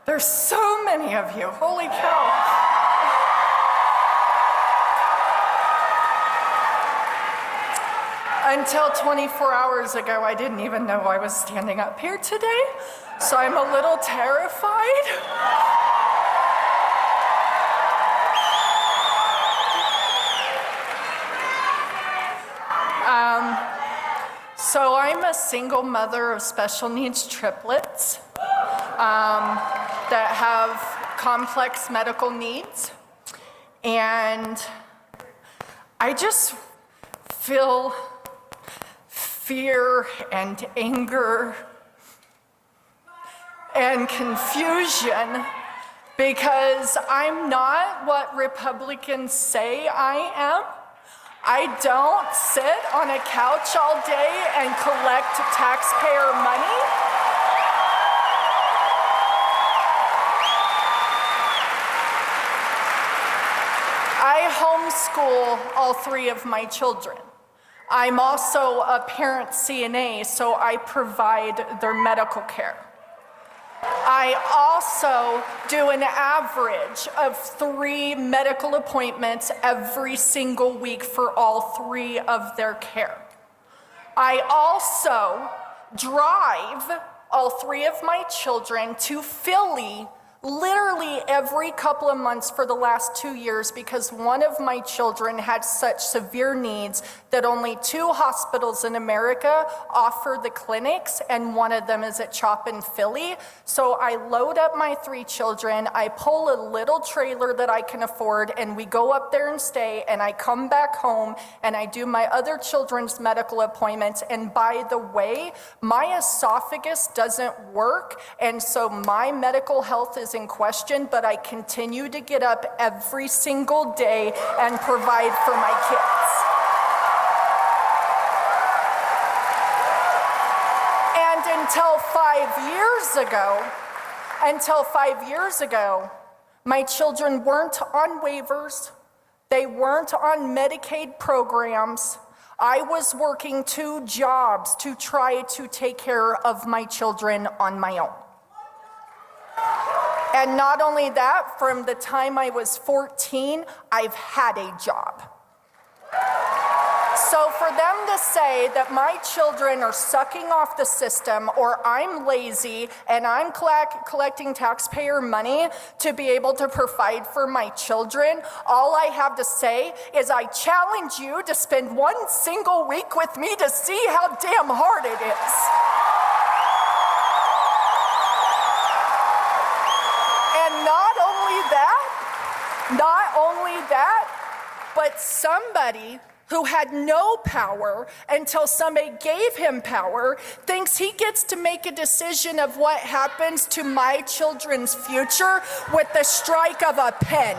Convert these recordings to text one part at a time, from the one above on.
There's so many of you, holy cow. Until 24 hours ago, I didn't even know I was standing up here today, so I'm a little terrified. So I'm a single mother of special needs triplets that have complex medical needs, and I just feel fear and anger and confusion because I'm not what Republicans say I am. I don't sit on a couch all day and collect taxpayer money. I homeschool all three of my children. I'm also a parent CNA, so I provide their medical care. I also do an average of 3 medical appointments every single week for all 3 of their care. I also drive all 3 of my children to Philly literally every couple of months for the last 2 years because one of my children had such severe needs that only 2 hospitals in America offer the clinics, and one of them is at CHOP in Philly. So I load up my 3 children, I pull a little trailer that I can afford, and we go up there and stay, and I come back home and I do my other children's medical appointments. And by the way, my esophagus doesn't work, and so my medical health is in question, but I continue to get up every single day and provide for my kids. And until 5 years ago, my children weren't on waivers, they weren't on Medicaid programs. I was working 2 jobs to try to take care of my children on my own. And not only that, from the time I was 14, I've had a job. So for them to say that my children are sucking off the system or I'm lazy and I'm collecting taxpayer money to be able to provide for my children, all I have to say is I challenge you to spend 1 single week with me to see how damn hard it is. Not only that, but somebody who had no power until somebody gave him power thinks he gets to make a decision of what happens to my children's future with the strike of a pen.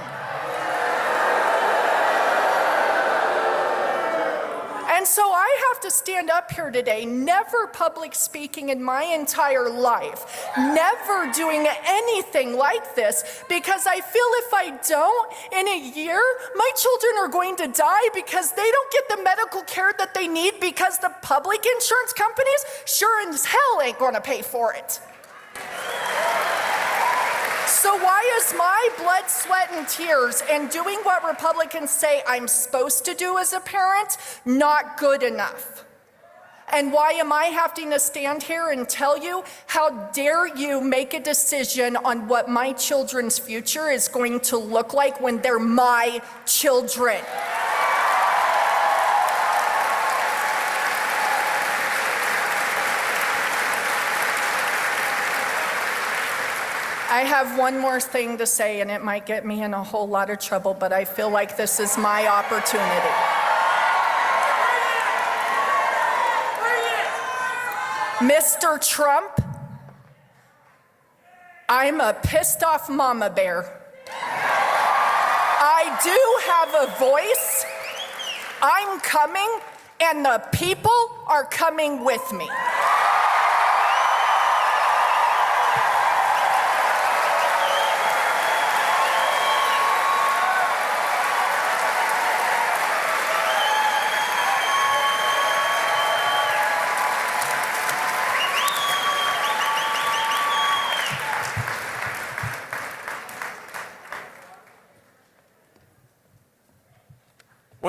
And so I have to stand up here today, never public speaking in my entire life, never doing anything like this, because I feel if I don't, in a year, my children are going to die because they don't get the medical care that they need because the public insurance companies sure as hell ain't gonna pay for it. So why is my blood, sweat, and tears and doing what Republicans say I'm supposed to do as a parent not good enough? And why am I having to stand here and tell you, how dare you make a decision on what my children's future is going to look like when they're my children? I have one more thing to say, and it might get me in a whole lot of trouble, but I feel like this is my opportunity. Mr. Trump, I'm a pissed off mama bear. I do have a voice. I'm coming, and the people are coming with me.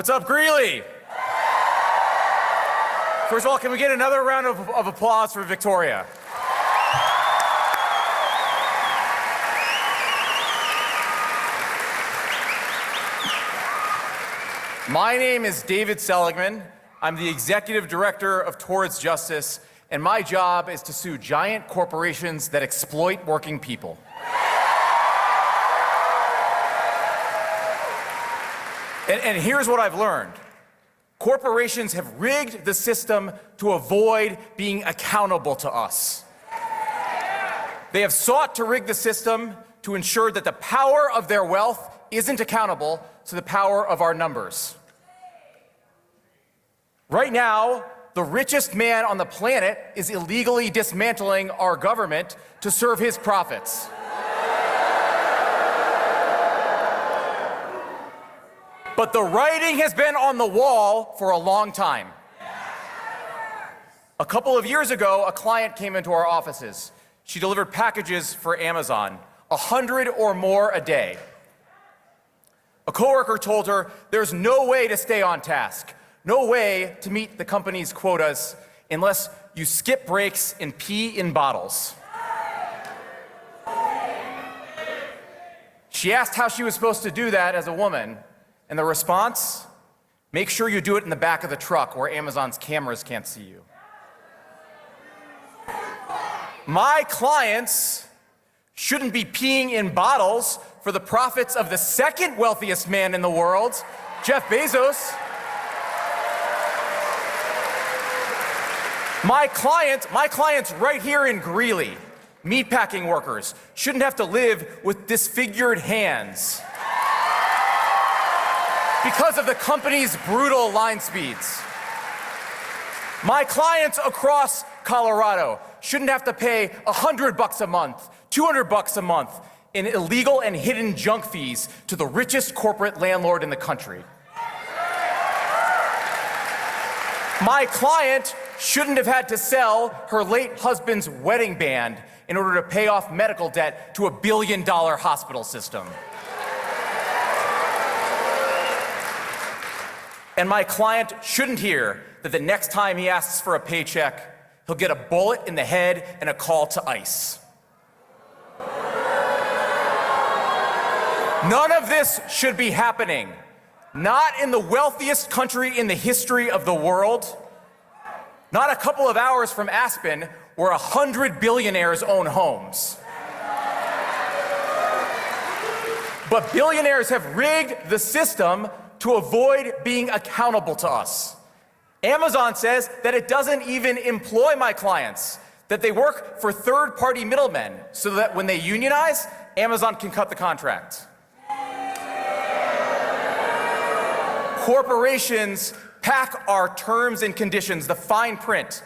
What's up, Greeley? First of all, can we get another round of applause for Victoria? My name is David Seligman. I'm the executive director of Towards Justice, and my job is to sue giant corporations that exploit working people. And here's what I've learned. Corporations have rigged the system to avoid being accountable to us. They have sought to rig the system to ensure that the power of their wealth isn't accountable to the power of our numbers. Right now, the richest man on the planet is illegally dismantling our government to serve his profits. But the writing has been on the wall for a long time. A couple of years ago, a client came into our offices. She delivered packages for Amazon, 100 or more a day. A coworker told her there's no way to stay on task, no way to meet the company's quotas unless you skip breaks and pee in bottles. She asked how she was supposed to do that as a woman. And the response, make sure you do it in the back of the truck where Amazon's cameras can't see you. My clients shouldn't be peeing in bottles for the profits of the second wealthiest man in the world, Jeff Bezos. My clients right here in Greeley, meatpacking workers, shouldn't have to live with disfigured hands because of the company's brutal line speeds. My clients across Colorado shouldn't have to pay $100 a month, $200 a month in illegal and hidden junk fees to the richest corporate landlord in the country. My client shouldn't have had to sell her late husband's wedding band in order to pay off medical debt to $1 billion hospital system. And my client shouldn't hear that the next time he asks for a paycheck, he'll get a bullet in the head and a call to ICE. None of this should be happening. Not in the wealthiest country in the history of the world. Not a couple of hours from Aspen, where 100 billionaires own homes. But billionaires have rigged the system to avoid being accountable to us. Amazon says that it doesn't even employ my clients, that they work for third-party middlemen so that when they unionize, Amazon can cut the contract. Corporations pack our terms and conditions, the fine print,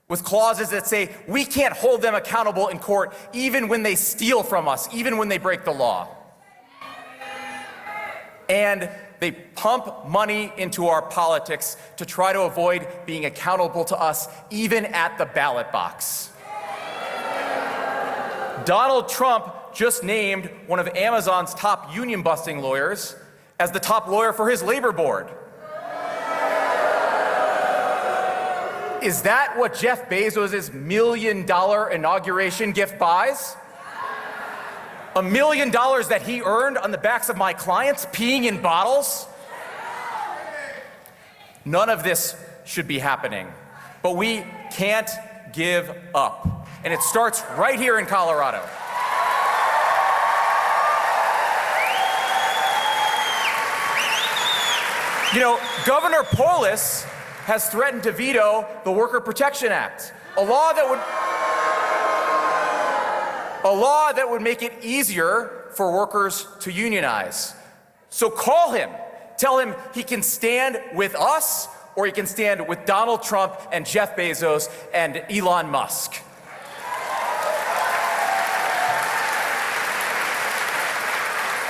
with clauses that say we can't hold them accountable in court even when they steal from us, even when they break the law. And they pump money into our politics to try to avoid being accountable to us, even at the ballot box. Donald Trump just named one of Amazon's top union-busting lawyers as the top lawyer for his labor board. Is that what Jeff Bezos' $1 million inauguration gift buys? $1 million that he earned on the backs of my clients peeing in bottles? None of this should be happening, but we can't give up. And it starts right here in Colorado. You know, Governor Polis has threatened to veto the Worker Protection Act, a law that would make it easier for workers to unionize. So call him. Tell him he can stand with us, or he can stand with Donald Trump and Jeff Bezos and Elon Musk.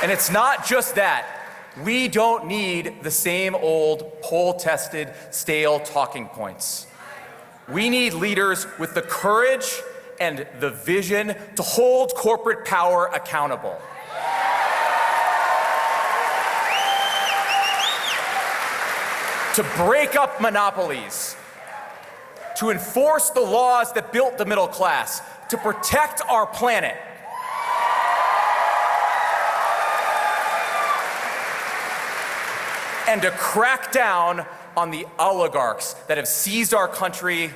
And it's not just that. We don't need the same old poll-tested, stale talking points. We need leaders with the courage and the vision to hold corporate power accountable. to break up monopolies, to enforce the laws that built the middle class, to protect our planet. And to crack down on the oligarchs that have seized our country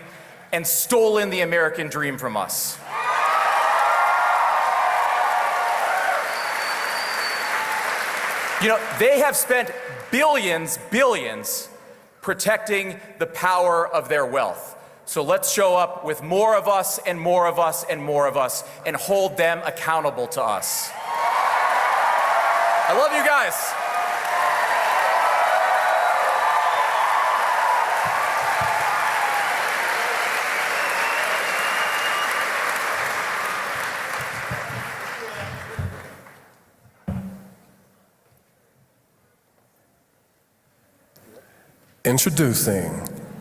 and stolen the American dream from us. You know, they have spent billions protecting the power of their wealth. So let's show up with more of us and more of us and more of us and hold them accountable to us. I love you guys. Introducing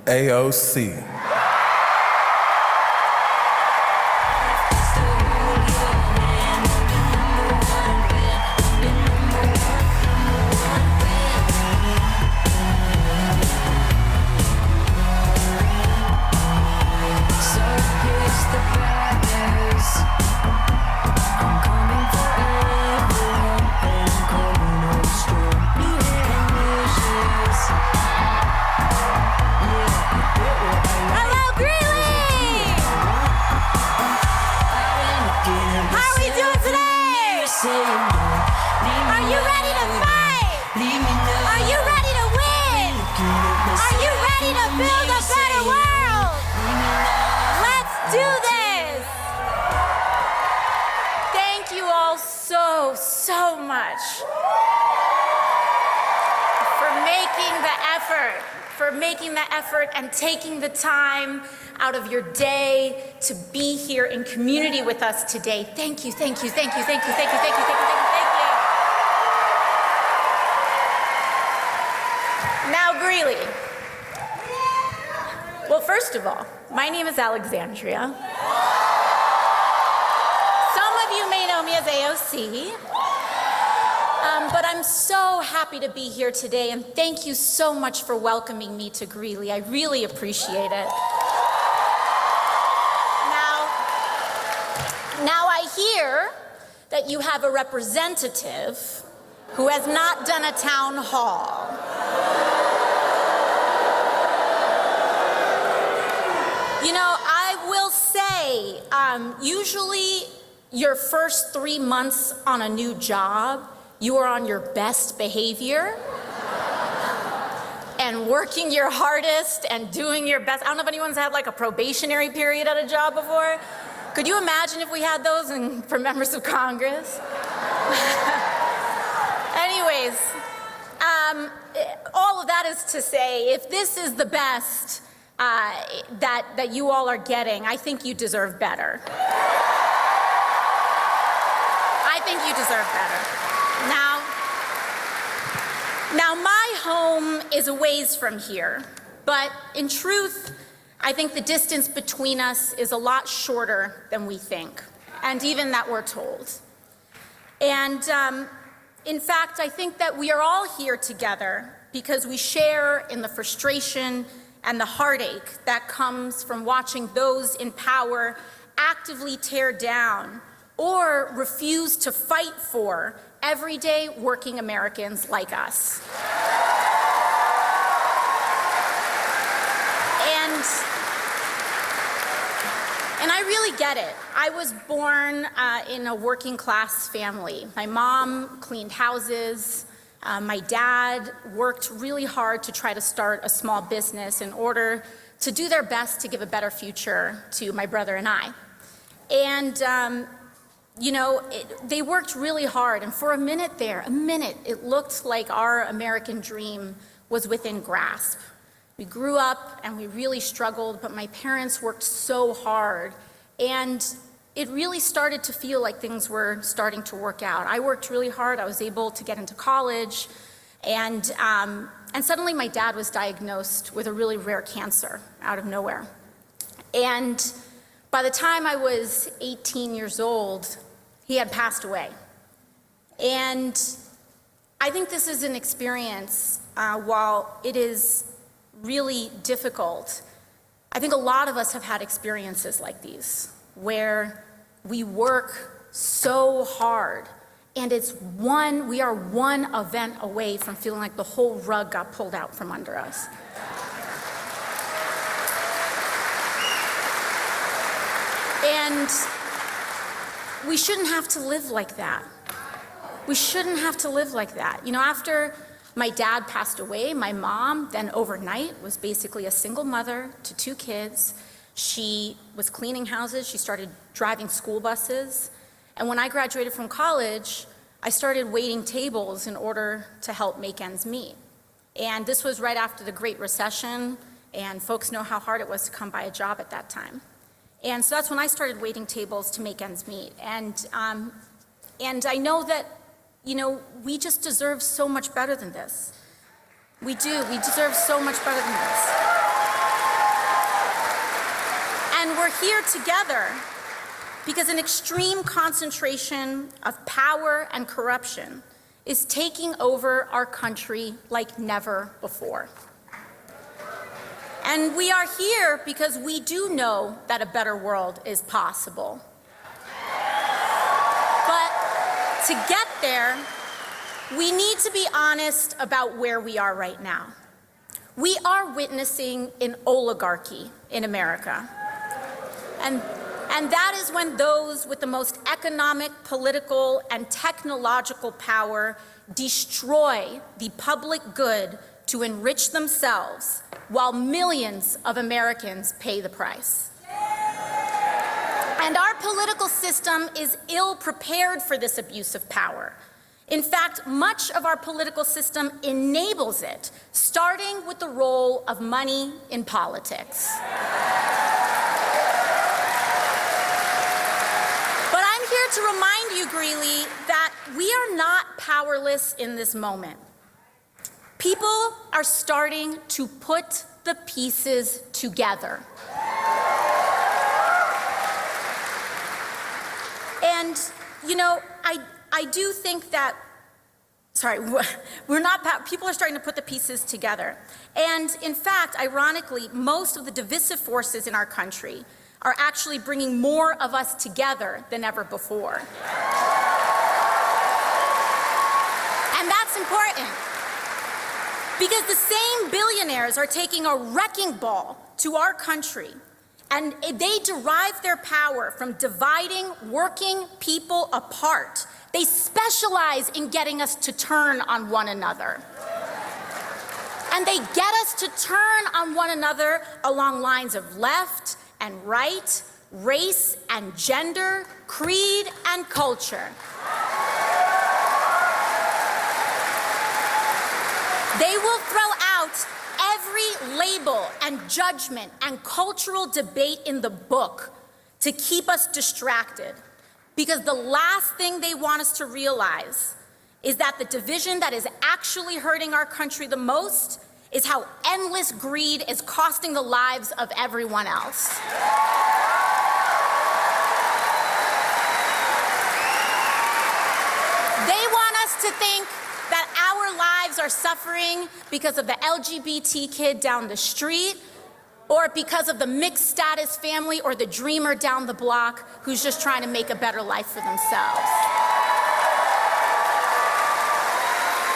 AOC. So much for making the effort and taking the time out of your day to be here in community with us today. Thank you, thank you, thank you, thank you, thank you, thank you, thank you, thank you, thank you. Now, Greeley. Well, first of all, my name is Alexandria. You may know me as AOC, but I'm so happy to be here today, and thank you so much for welcoming me to Greeley. I really appreciate it. Now I hear that you have a representative who has not done a town hall. You know, I will say, usually your first 3 months on a new job, you are on your best behavior and working your hardest and doing your best. I don't know if anyone's had like a probationary period at a job before. Could you imagine if we had those for members of Congress? Anyways, all of that is to say, if this is the best that you all are getting, I think you deserve better. I think you deserve better. Now my home is a ways from here, but in truth, I think the distance between us is a lot shorter than we think, and even that we're told. And in fact, I think that we are all here together because we share in the frustration and the heartache that comes from watching those in power actively tear down or refuse to fight for everyday working Americans like us. And I really get it. I was born in a working class family. My mom cleaned houses. My dad worked really hard to try to start a small business in order to do their best to give a better future to my brother and I. And you know, they worked really hard, and for a minute, it looked like our American dream was within grasp. We grew up and we really struggled, but my parents worked so hard, and it really started to feel like things were starting to work out. I worked really hard. I was able to get into college, and suddenly my dad was diagnosed with a really rare cancer out of nowhere. And by the time I was 18 years old, he had passed away. And I think this is an experience, while it is really difficult, I think a lot of us have had experiences like these, where we work so hard and we are one event away from feeling like the whole rug got pulled out from under us. And we shouldn't have to live like that. We shouldn't have to live like that. You know, after my dad passed away, my mom, then overnight, was basically a single mother to 2 kids. She was cleaning houses. She started driving school buses. And when I graduated from college, I started waiting tables in order to help make ends meet. And this was right after the Great Recession, and folks know how hard it was to come by a job at that time. And so that's when I started waiting tables to make ends meet. And I know that, you know, we just deserve so much better than this. We do. We deserve so much better than this. And we're here together because an extreme concentration of power and corruption is taking over our country like never before. And we are here because we do know that a better world is possible. But to get there, we need to be honest about where we are right now. We are witnessing an oligarchy in America. And that is when those with the most economic, political, and technological power destroy the public good to enrich themselves, while millions of Americans pay the price. And our political system is ill-prepared for this abuse of power. In fact, much of our political system enables it, starting with the role of money in politics. But I'm here to remind you, Greeley, that we are not powerless in this moment. People are starting to put the pieces together. And, you know, I do think that, people are starting to put the pieces together. And in fact, ironically, most of the divisive forces in our country are actually bringing more of us together than ever before. And that's important. Because the same billionaires are taking a wrecking ball to our country, and they derive their power from dividing working people apart. They specialize in getting us to turn on one another. And they get us to turn on one another along lines of left and right, race and gender, creed and culture. They will throw out every label and judgment and cultural debate in the book to keep us distracted. Because the last thing they want us to realize is that the division that is actually hurting our country the most is how endless greed is costing the lives of everyone else. They want us to think that our lives are suffering because of the LGBT kid down the street, or because of the mixed status family or the dreamer down the block who's just trying to make a better life for themselves.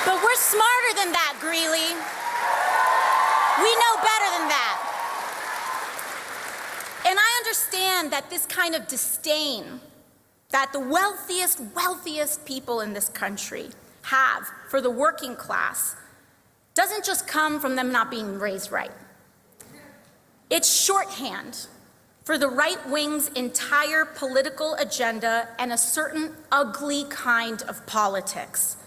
But we're smarter than that, Greeley. We know better than that. And I understand that this kind of disdain that the wealthiest people in this country have for the working class doesn't just come from them not being raised right. It's shorthand for the right wing's entire political agenda and a certain ugly kind of politics.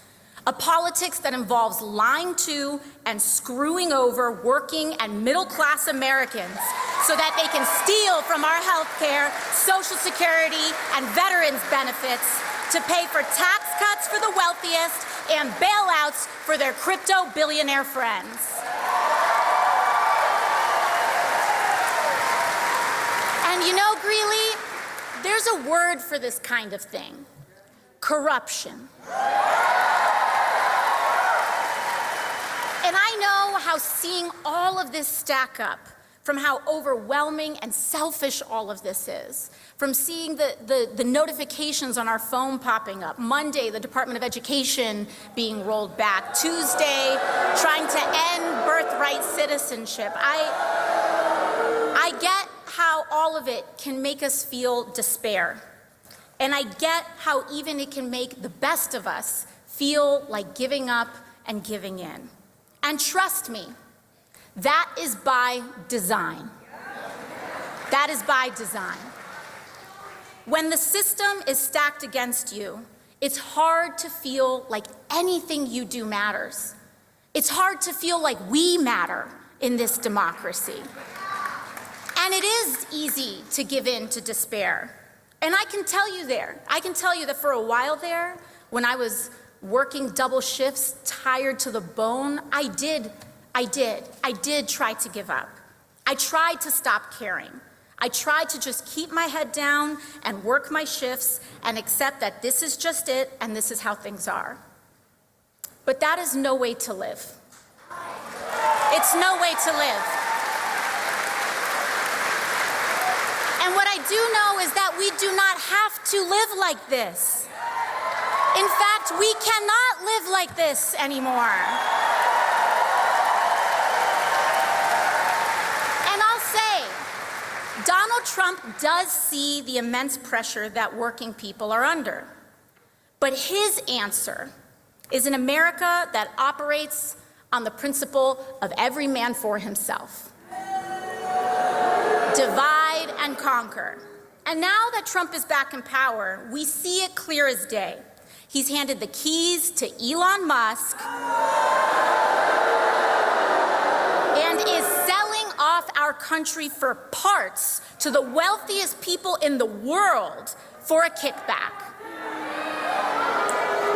A politics that involves lying to and screwing over working and middle-class Americans so that they can steal from our health care, Social Security, and veterans benefits to pay for tax cuts for the wealthiest and bailouts for their crypto billionaire friends. And you know, Greeley, there's a word for this kind of thing: corruption. And I know how seeing all of this stack up, from how overwhelming and selfish all of this is, from seeing the notifications on our phone popping up, Monday, the Department of Education being rolled back, Tuesday, trying to end birthright citizenship. I get how all of it can make us feel despair. And I get how even it can make the best of us feel like giving up and giving in. And trust me, that is by design. That is by design. When the system is stacked against you, it's hard to feel like anything you do matters. It's hard to feel like we matter in this democracy. And it is easy to give in to despair. And I can tell you that for a while there, when I was working double shifts, tired to the bone, I did try to give up. I tried to stop caring. I tried to just keep my head down and work my shifts and accept that this is just it and this is how things are. But that is no way to live. It's no way to live. And what I do know is that we do not have to live like this. In fact, we cannot live like this anymore. Donald Trump does see the immense pressure that working people are under. But his answer is an America that operates on the principle of every man for himself. Divide and conquer. And now that Trump is back in power, we see it clear as day. He's handed the keys to Elon Musk and is selling off our country for parts to the wealthiest people in the world for a kickback.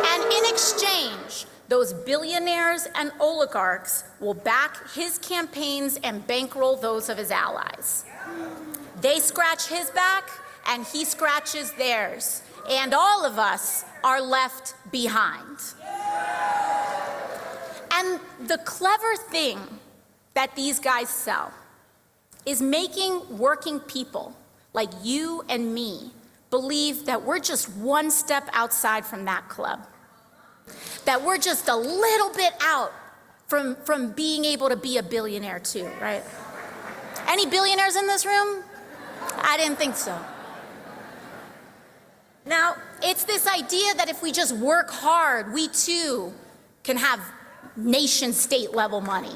And in exchange, those billionaires and oligarchs will back his campaigns and bankroll those of his allies. They scratch his back and he scratches theirs, and all of us are left behind. And the clever thing that these guys sell is making working people like you and me believe that we're just one step outside from that club, that we're just a little bit out from being able to be a billionaire too, right? Any billionaires in this room? I didn't think so. Now, it's this idea that if we just work hard, we too can have nation-state level money.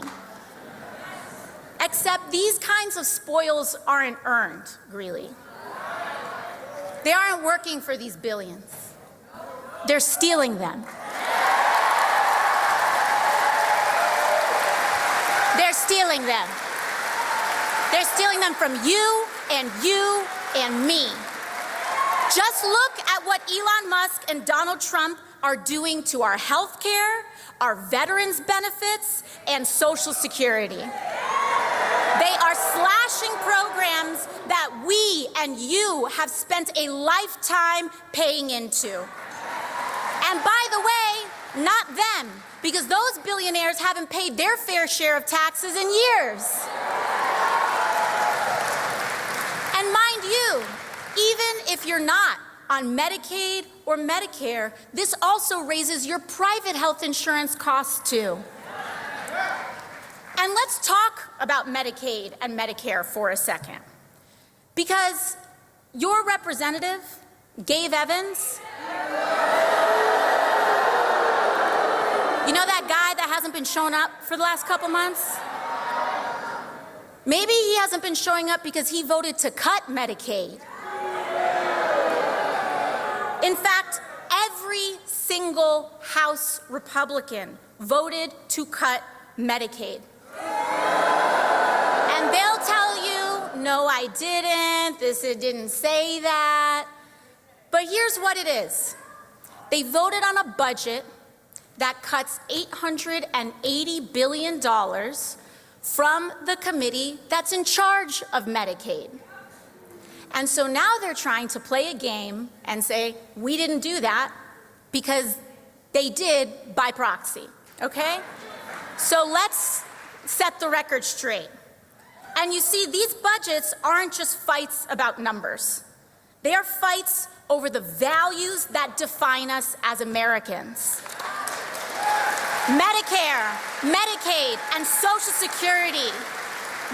Except these kinds of spoils aren't earned, Greeley. They aren't working for these billions. They're stealing them. They're stealing them. They're stealing them from you and me. Just look at what Elon Musk and Donald Trump are doing to our health care, our veterans' benefits, and Social Security. They are slashing programs that we and you have spent a lifetime paying into. And by the way, not them, because those billionaires haven't paid their fair share of taxes in years. And mind you, even if you're not on Medicaid or Medicare, this also raises your private health insurance costs too. And let's talk about Medicaid and Medicare for a second. Because your representative, Gabe Evans, you know that guy that hasn't been showing up for the last couple months? Maybe he hasn't been showing up because he voted to cut Medicaid. In fact, every single House Republican voted to cut Medicaid. And they'll tell you, no, I didn't, it didn't say that. But here's what it is. They voted on a budget that cuts $880 billion from the committee that's in charge of Medicaid. And so now they're trying to play a game and say, we didn't do that, because they did by proxy, okay? So let's set the record straight. And you see, these budgets aren't just fights about numbers. They are fights over the values that define us as Americans. Medicare, Medicaid, and Social Security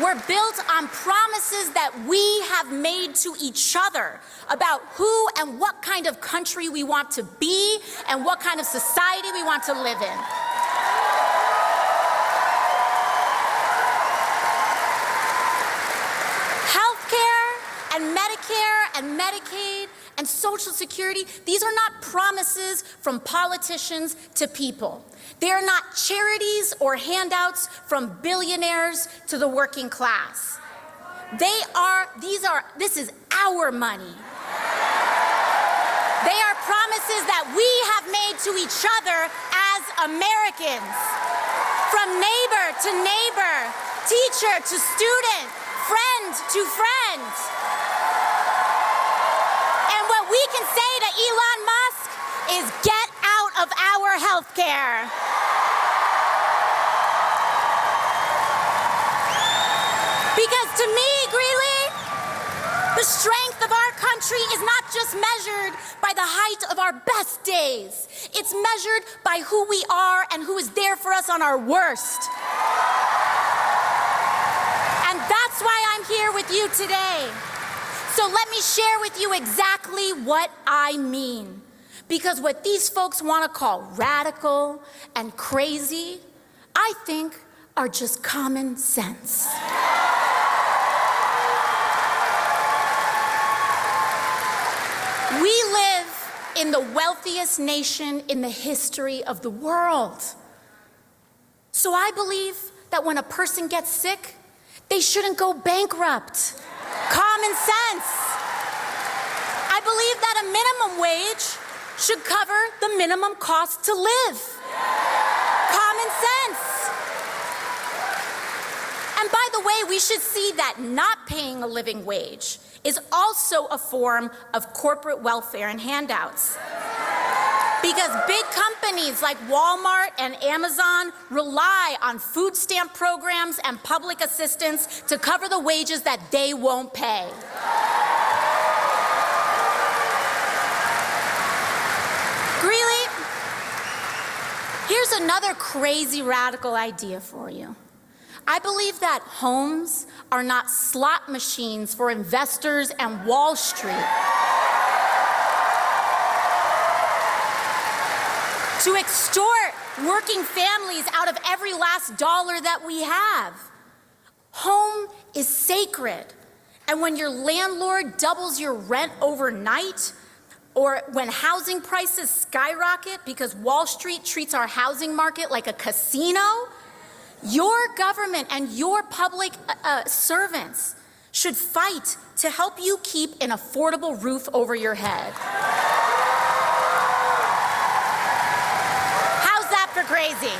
were built on promises that we have made to each other about who and what kind of country we want to be and what kind of society we want to live in. Healthcare and Medicare and Medicaid and Social Security, these are not promises from politicians to people. They are not charities or handouts from billionaires to the working class. This is our money. They are promises that we have made to each other as Americans. From neighbor to neighbor, teacher to student, friend to friend. And what we can say to Elon Musk is get out of our health care. Because to me, Greeley, the strength of our country is not just measured by the height of our best days. It's measured by who we are and who is there for us on our worst. And that's why I'm here with you today. So let me share with you exactly what I mean. Because what these folks want to call radical and crazy, I think are just common sense. We live in the wealthiest nation in the history of the world. So I believe that when a person gets sick, they shouldn't go bankrupt. Common sense. I believe that a minimum wage should cover the minimum cost to live. Common sense. And by the way, we should see that not paying a living wage is also a form of corporate welfare and handouts. Because big companies like Walmart and Amazon rely on food stamp programs and public assistance to cover the wages that they won't pay. Greeley, here's another crazy radical idea for you. I believe that homes are not slot machines for investors and Wall Street. To extort working families out of every last dollar that we have. Home is sacred. And when your landlord doubles your rent overnight, or when housing prices skyrocket because Wall Street treats our housing market like a casino, your government and your public servants should fight to help you keep an affordable roof over your head. How's that for crazy?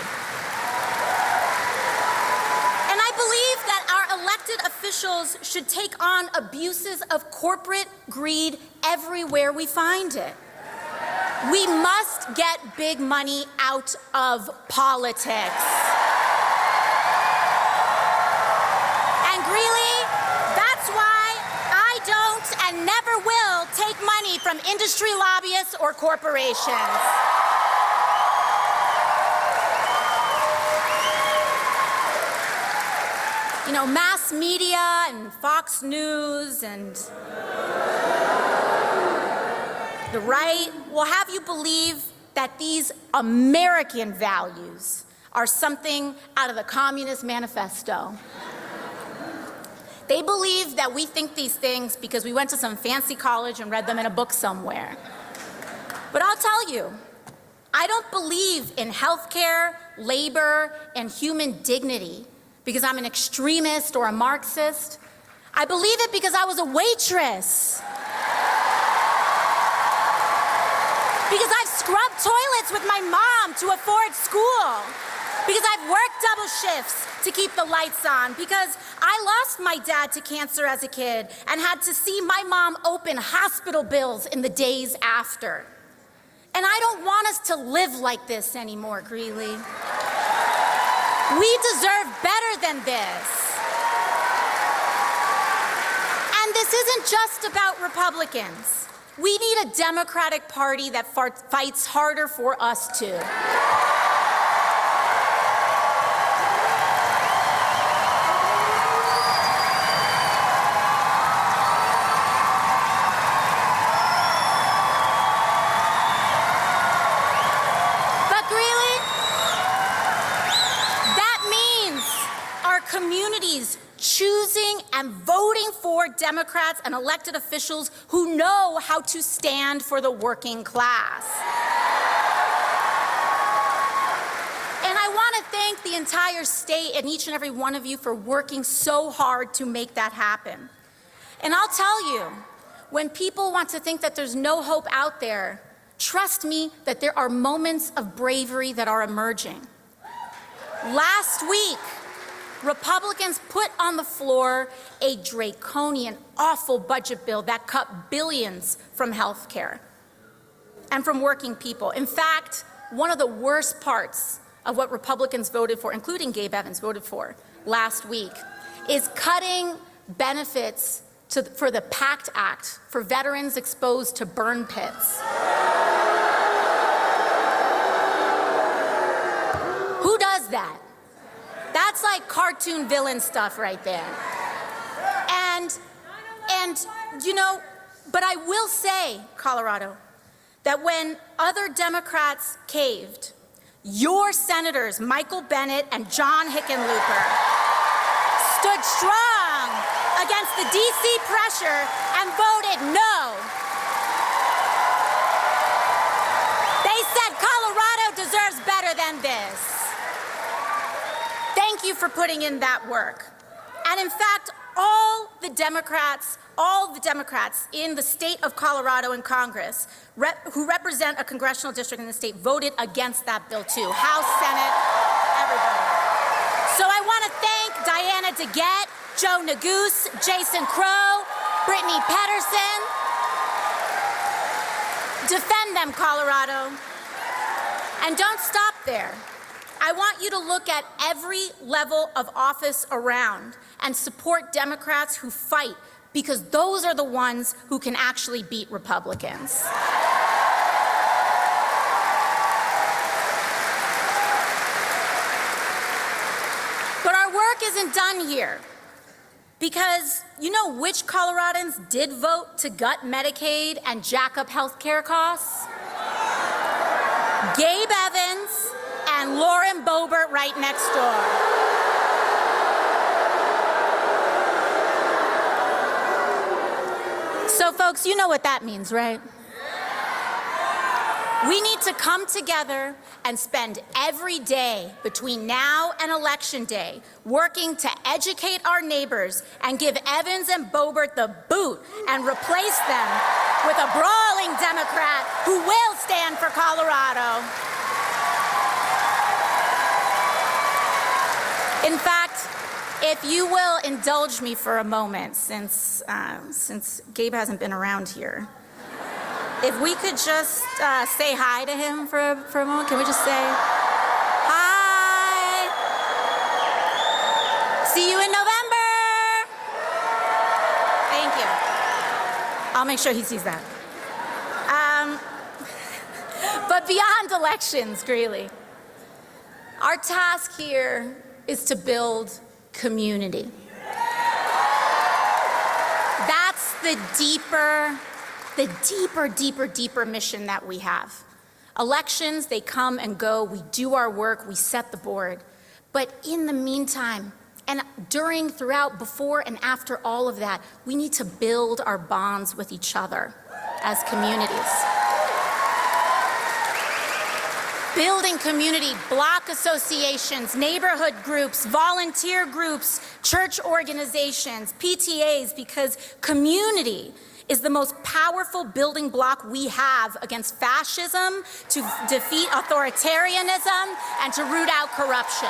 And I believe that our elected officials should take on abuses of corporate greed everywhere we find it. We must get big money out of politics. And Greeley, that's why I don't and never will take money from industry lobbyists or corporations. You know, mass media and Fox News and the right will have you believe that these American values are something out of the Communist Manifesto. They believe that we think these things because we went to some fancy college and read them in a book somewhere. But I'll tell you, I don't believe in healthcare, labor, and human dignity because I'm an extremist or a Marxist. I believe it because I was a waitress. Because I've scrubbed toilets with my mom to afford school. Because I've worked double shifts to keep the lights on. Because I lost my dad to cancer as a kid and had to see my mom open hospital bills in the days after. And I don't want us to live like this anymore, Greeley. We deserve better than this. And this isn't just about Republicans. We need a Democratic Party that fights harder for us too. Communities choosing and voting for Democrats and elected officials who know how to stand for the working class. And I want to thank the entire state and each and every one of you for working so hard to make that happen. And I'll tell you, when people want to think that there's no hope out there, trust me that there are moments of bravery that are emerging. Last week, Republicans put on the floor a draconian, awful budget bill that cut billions from health care and from working people. In fact, one of the worst parts of what Republicans voted for, including Gabe Evans voted for last week, is cutting benefits for the PACT Act for veterans exposed to burn pits. Who does that? That's like cartoon villain stuff right there. And you know, but I will say, Colorado, that when other Democrats caved, your senators, Michael Bennet and John Hickenlooper, stood strong against the DC pressure and voted no. They said Colorado deserves better than this. Thank you for putting in that work. And in fact, all the Democrats in the state of Colorado in Congress who represent a congressional district in the state voted against that bill too. House, Senate, everybody. So I want to thank Diana DeGette, Joe Neguse, Jason Crow, Brittany Pedersen. Defend them, Colorado. And don't stop there. I want you to look at every level of office around and support Democrats who fight, because those are the ones who can actually beat Republicans. But our work isn't done here, because you know which Coloradans did vote to gut Medicaid and jack up health care costs? Gabe Evans and Lauren Boebert right next door. So folks, you know what that means, right? We need to come together and spend every day between now and Election Day working to educate our neighbors and give Evans and Boebert the boot and replace them with a brawling Democrat who will stand for Colorado. In fact, if you will indulge me for a moment, since Gabe hasn't been around here, if we could just say hi to him for a moment. Can we just say hi? See you in November. Thank you. I'll make sure he sees that. But beyond elections, Greeley, our task here is to build community. That's the deeper mission that we have. Elections, they come and go. We do our work. We set the board. But in the meantime, and during, throughout, before, and after all of that, we need to build our bonds with each other as communities. Building community, block associations, neighborhood groups, volunteer groups, church organizations, PTAs, because community is the most powerful building block we have against fascism, to defeat authoritarianism, and to root out corruption.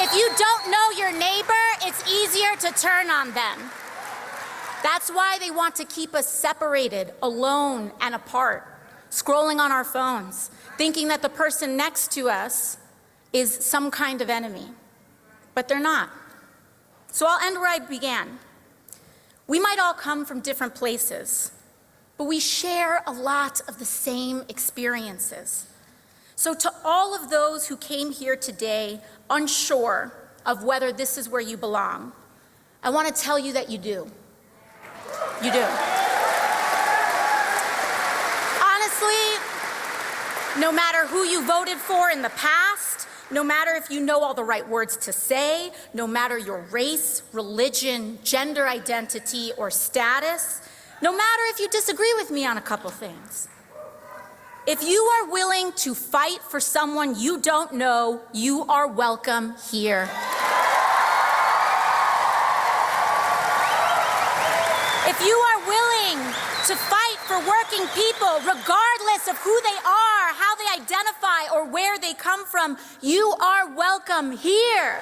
If you don't know your neighbor, it's easier to turn on them. That's why they want to keep us separated, alone, and apart. scrolling on our phones, thinking that the person next to us is some kind of enemy. But they're not. So I'll end where I began. We might all come from different places, but we share a lot of the same experiences. So to all of those who came here today unsure of whether this is where you belong, I want to tell you that you do. You do. Honestly, no matter who you voted for in the past, no matter if you know all the right words to say, no matter your race, religion, gender identity, or status, no matter if you disagree with me on a couple things, if you are willing to fight for someone you don't know, you are welcome here. If you are willing to fight for working people, regardless of who they are, how they identify, or where they come from, you are welcome here.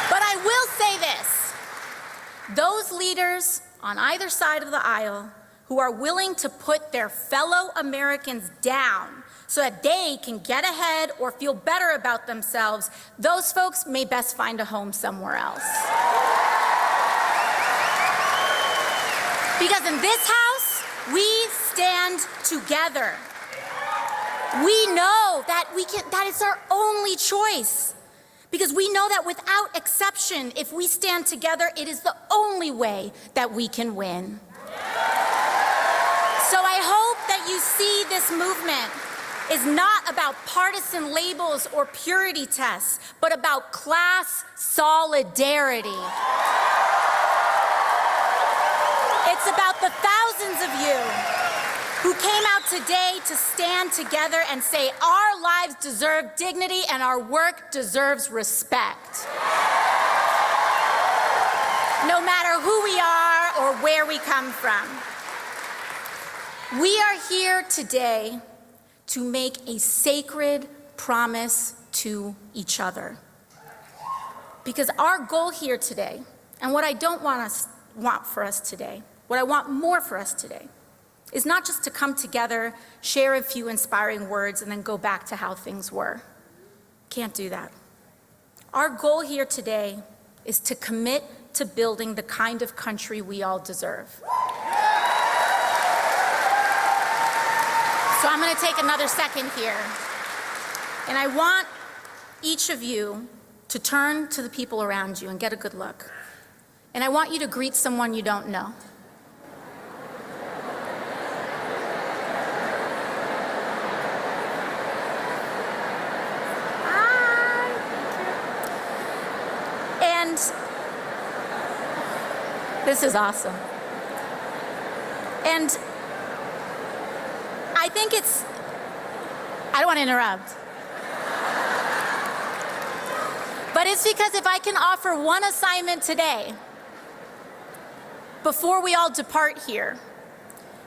But I will say this. Those leaders on either side of the aisle who are willing to put their fellow Americans down so that they can get ahead or feel better about themselves, those folks may best find a home somewhere else. Because in this house, we stand together. We know that that is our only choice. Because we know that without exception, if we stand together, it is the only way that we can win. So I hope that you see this movement is not about partisan labels or purity tests, but about class solidarity. It's about the thousands of you who came out today to stand together and say our lives deserve dignity and our work deserves respect. No matter who we are or where we come from. We are here today to make a sacred promise to each other. Because our goal here today, and what I don't want for us today, what I want more for us today, is not just to come together, share a few inspiring words, and then go back to how things were. Can't do that. Our goal here today is to commit to building the kind of country we all deserve. So I'm going to take another second here, and I want each of you to turn to the people around you and get a good look. And I want you to greet someone you don't know. And this is awesome. And I think I don't want to interrupt. But it's because if I can offer one assignment today, before we all depart here,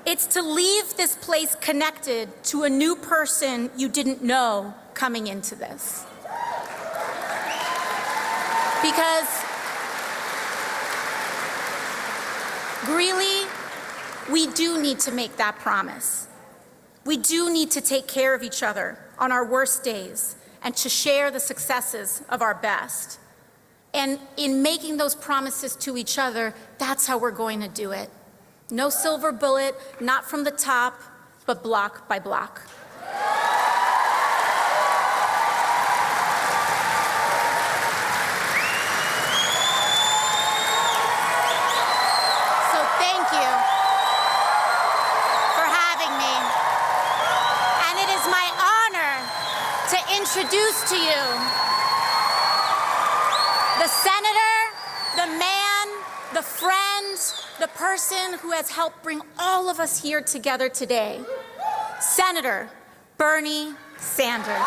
it's to leave this place connected to a new person you didn't know coming into this. Because Greeley, we do need to make that promise. We do need to take care of each other on our worst days and to share the successes of our best. And in making those promises to each other, that's how we're going to do it. No silver bullet, not from the top, but block by block. So thank you for having me. And it is my honor to introduce to you the senator, the man, the friend, the person who has helped bring all of us here together today, Senator Bernie Sanders.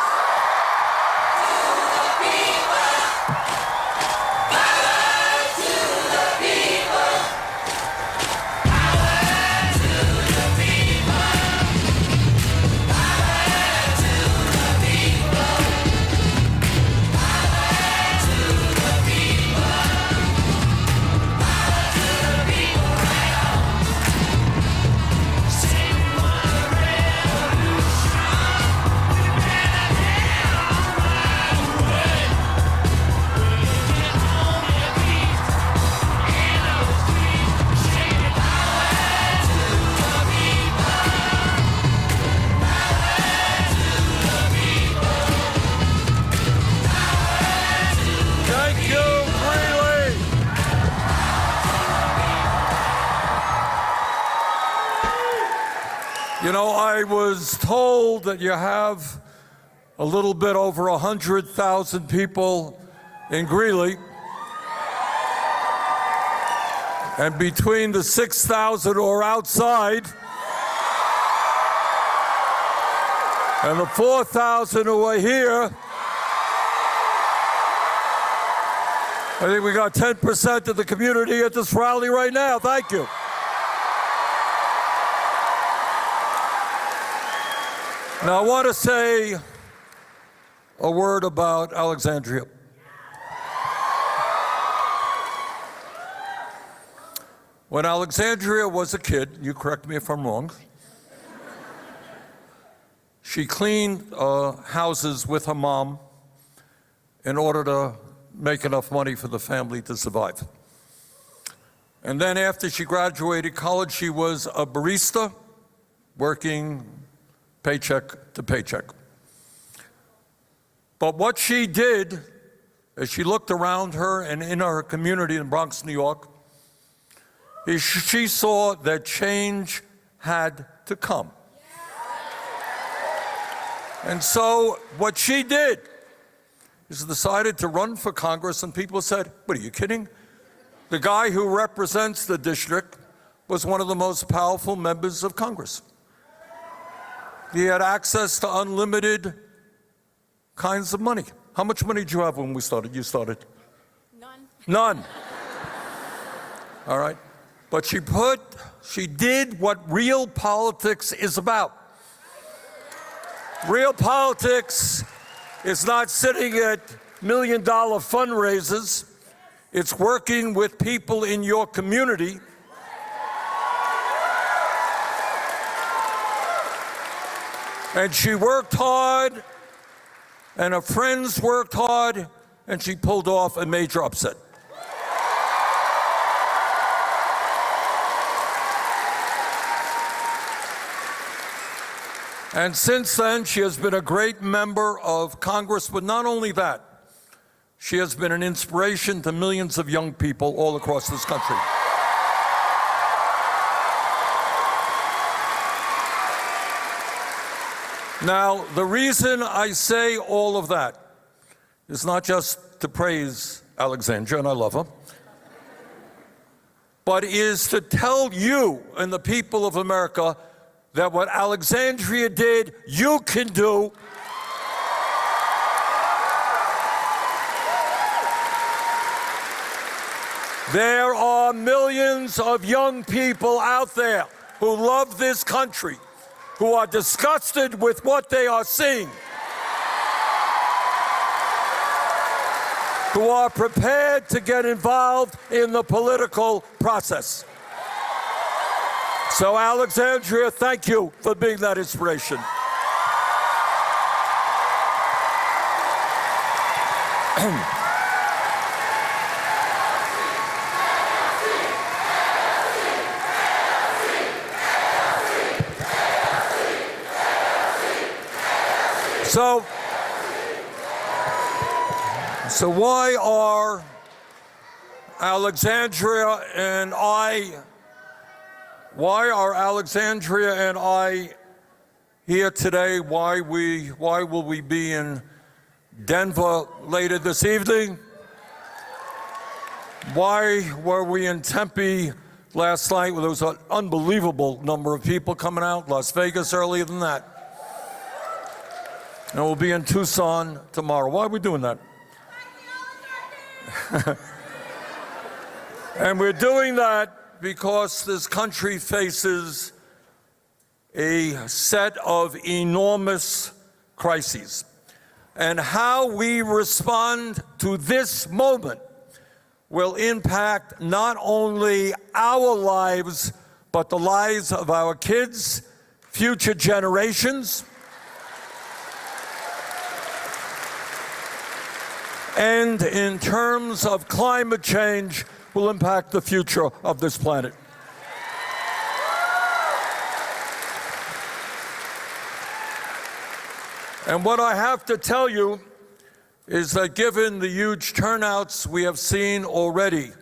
You know, I was told that you have a little bit over 100,000 people in Greeley. And between the 6,000 who are outside and the 4,000 who are here, I think we got 10% of the community at this rally right now. Thank you. Now, I want to say a word about Alexandria. When Alexandria was a kid, you correct me if I'm wrong, she cleaned houses with her mom in order to make enough money for the family to survive. And then after she graduated college, she was a barista, working paycheck to paycheck. But what she did, as she looked around her and in her community in Bronx, New York, is she saw that change had to come. And so what she did is decided to run for Congress, and people said, "What, are you kidding? The guy who represents the district was one of the most powerful members of Congress. He had access to unlimited kinds of money." How much money did you have when we started? You started? None. None. All right. But she did what real politics is about. Real politics is not sitting at million-dollar fundraisers. It's working with people in your community. And she worked hard, and her friends worked hard, and she pulled off a major upset. And since then, she has been a great member of Congress, but not only that, she has been an inspiration to millions of young people all across this country. Now, the reason I say all of that is not just to praise Alexandria, and I love her, but is to tell you and the people of America that what Alexandria did, you can do. There are millions of young people out there who love this country, who are disgusted with what they are seeing, who are prepared to get involved in the political process. So, Alexandria, thank you for being that inspiration. So why are Alexandria and I here today? Why will we be in Denver later this evening? Why were we in Tempe last night? Well, there was an unbelievable number of people coming out. Las Vegas earlier than that. And we'll be in Tucson tomorrow. Why are we doing that? And we're doing that because this country faces a set of enormous crises. And how we respond to this moment will impact not only our lives, but the lives of our kids, future generations, and in terms of climate change, will impact the future of this planet. And what I have to tell you is that given the huge turnouts we have seen already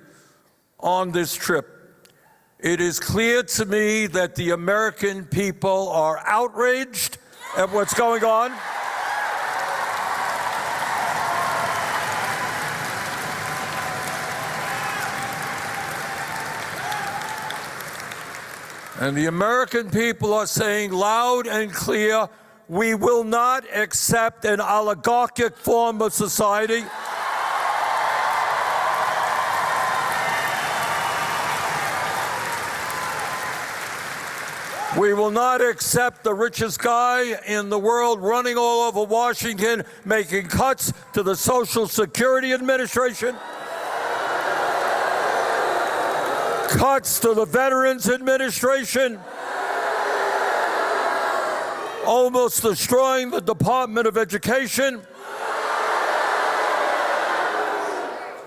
on this trip, It is clear to me that the American people are outraged at what's going on. And the American people are saying loud and clear, we will not accept an oligarchic form of society. We will not accept the richest guy in the world running all over Washington, making cuts to the Social Security Administration, cuts to the Veterans Administration, almost destroying the Department of Education,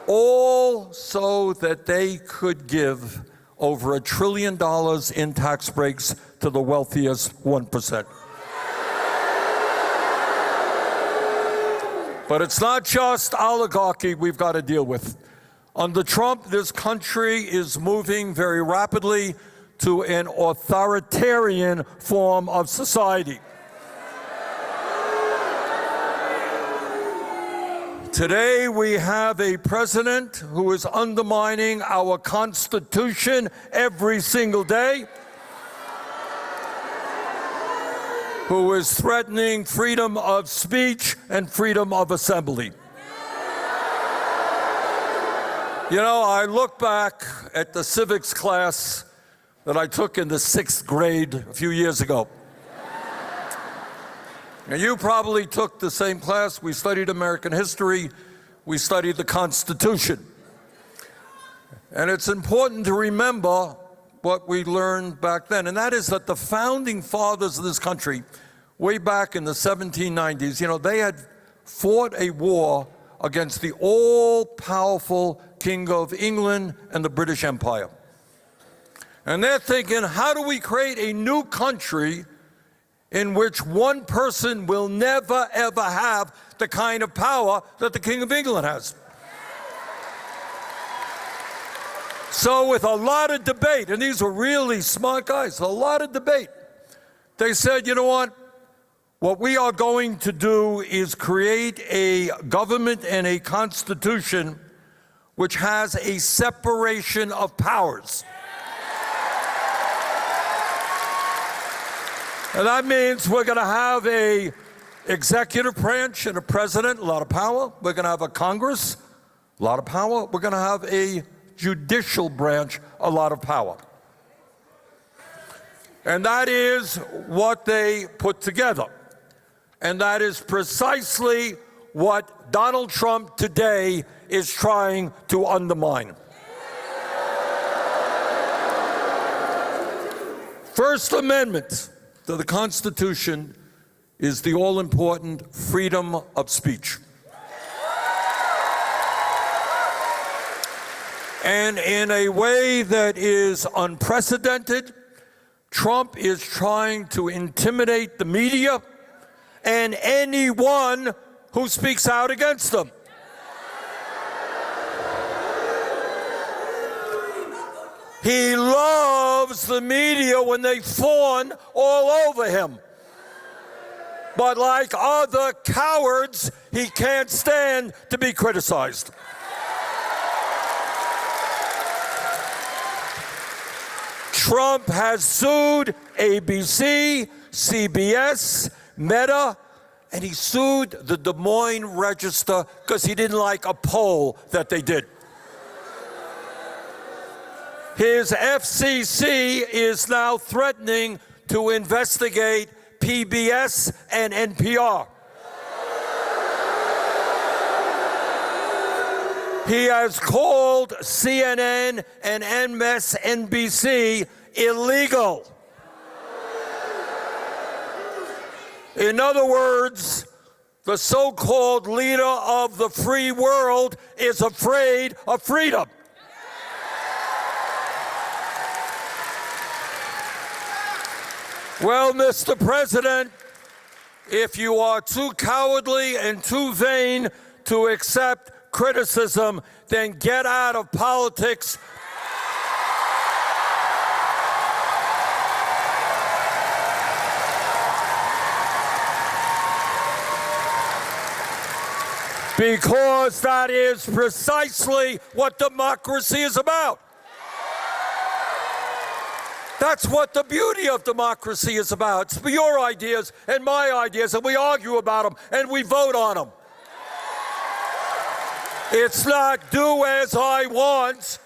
all so that they could give over $1 trillion in tax breaks to the wealthiest 1%. But it's not just oligarchy we've got to deal with. Under Trump, this country is moving very rapidly to an authoritarian form of society. Today, we have a president who is undermining our Constitution every single day, who is threatening freedom of speech and freedom of assembly. You know, I look back at the civics class that I took in the 6th grade a few years ago. And you probably took the same class. We studied American history. We studied the Constitution. And it's important to remember what we learned back then, and that is that the founding fathers of this country, way back in the 1790s, you know, they had fought a war against the all-powerful King of England and the British Empire. And they're thinking, how do we create a new country in which one person will never, ever have the kind of power that the King of England has? So with a lot of debate, and these were really smart guys, a lot of debate, they said, you know what we are going to do is create a government and a constitution which has a separation of powers. And that means we're going to have a executive branch and a president, a lot of power. We're going to have a Congress, a lot of power. We're going to have a judicial branch, a lot of power. And that is what they put together. And that is precisely what Donald Trump today is trying to undermine. First Amendment to the Constitution is the all-important freedom of speech. And in a way that is unprecedented, Trump is trying to intimidate the media and anyone who speaks out against them. He loves the media when they fawn all over him. But like other cowards, he can't stand to be criticized. Trump has sued ABC, CBS, Meta, and he sued the Des Moines Register because he didn't like a poll that they did. His FCC is now threatening to investigate PBS and NPR. He has called CNN and MSNBC illegal. In other words, the so-called leader of the free world is afraid of freedom. Well, Mr. President, if you are too cowardly and too vain to accept criticism, then get out of politics. Because that is precisely what democracy is about. That's what the beauty of democracy is about. It's your ideas and my ideas, and we argue about them, and we vote on them. It's not do as I want,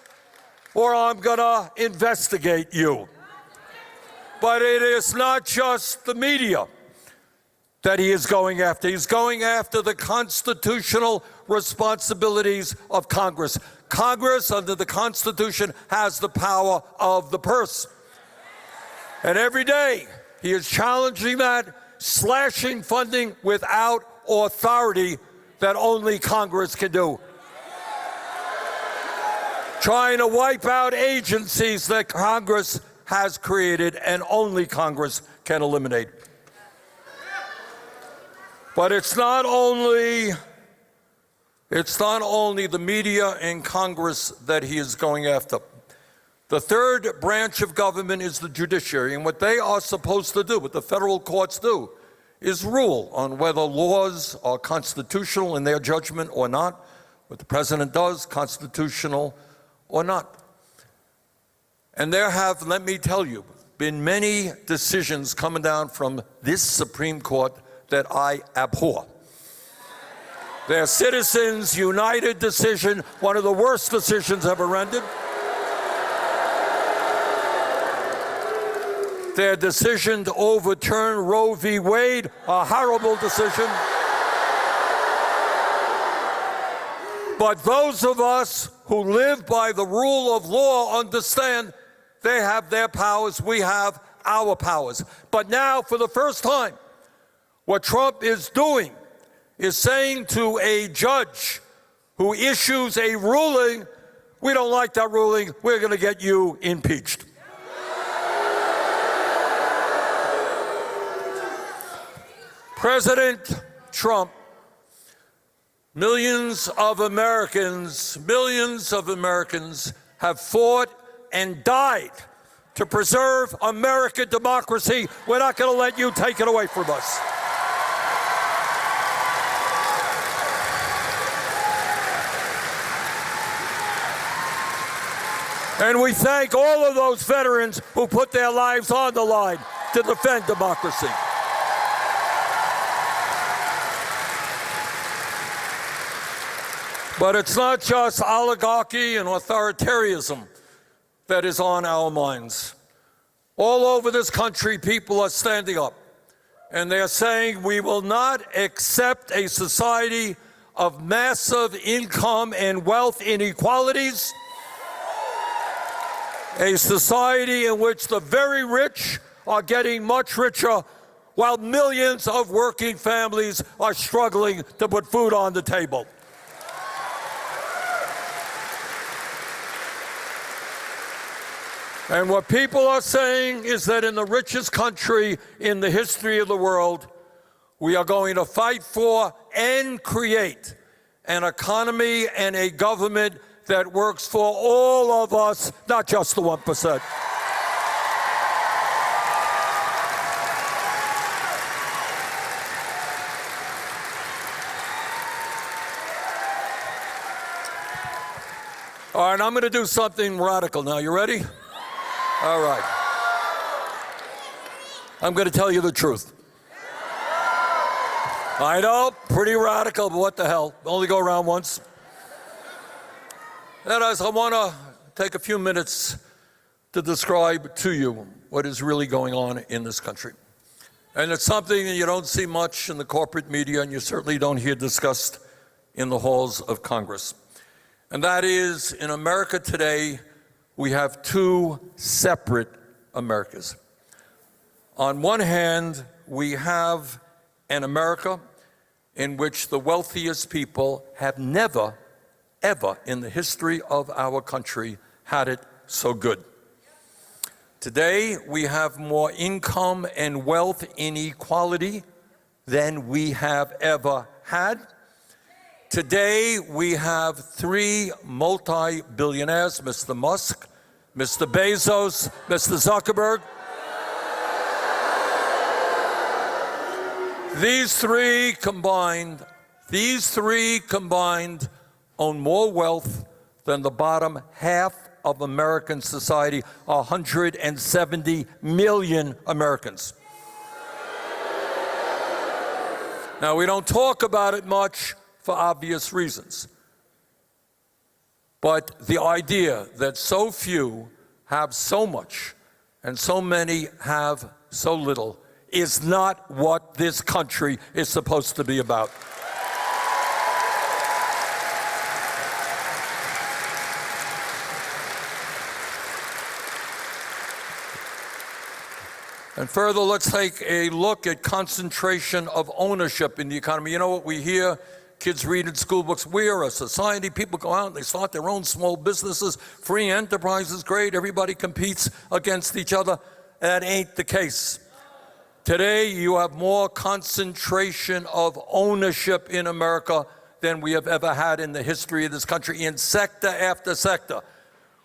or I'm gonna investigate you. But it is not just the media that he is going after. He's going after the constitutional responsibilities of Congress. Congress, under the Constitution, has the power of the purse. And every day, he is challenging that, slashing funding without authority that only Congress can do. Trying to wipe out agencies that Congress has created and only Congress can eliminate. But it's not only the media and Congress that he is going after. The third branch of government is the judiciary, and what they are supposed to do, what the federal courts do, is rule on whether laws are constitutional in their judgment or not, what the president does, constitutional or not. And there have, let me tell you, been many decisions coming down from this Supreme Court that I abhor. Their Citizens United decision, one of the worst decisions ever rendered. Their decision to overturn Roe v. Wade, a horrible decision. But those of us who live by the rule of law understand they have their powers, we have our powers. But now, for the first time, what Trump is doing is saying to a judge who issues a ruling, we don't like that ruling, we're going to get you impeached. President Trump, millions of Americans have fought and died to preserve American democracy. We're not going to let you take it away from us. And we thank all of those veterans who put their lives on the line to defend democracy. But it's not just oligarchy and authoritarianism that is on our minds. All over this country, people are standing up, and they're saying we will not accept a society of massive income and wealth inequalities, a society in which the very rich are getting much richer while millions of working families are struggling to put food on the table. And what people are saying is that in the richest country in the history of the world, we are going to fight for and create an economy and a government that works for all of us, not just the 1%. All right, I'm going to do something radical now. You ready? All right. I'm going to tell you the truth. I know, pretty radical, but what the hell? Only go around once. And as I want to take a few minutes to describe to you what is really going on in this country. And it's something that you don't see much in the corporate media, and you certainly don't hear discussed in the halls of Congress. And that is, in America today, we have two separate Americas. On one hand, we have an America in which the wealthiest people have never, ever in the history of our country had it so good. Today, we have more income and wealth inequality than we have ever had. Today, we have three multi-billionaires, Mr. Musk, Mr. Bezos, Mr. Zuckerberg. These three combined These three combined own more wealth than the bottom half of American society, 170 million Americans. Now, we don't talk about it much for obvious reasons. But the idea that so few have so much and so many have so little is not what this country is supposed to be about. And further, let's take a look at concentration of ownership in the economy. You know what we hear? Kids read in school books, we're a society, people go out and they start their own small businesses, free enterprise is great, everybody competes against each other. That ain't the case. Today, you have more concentration of ownership in America than we have ever had in the history of this country in sector after sector.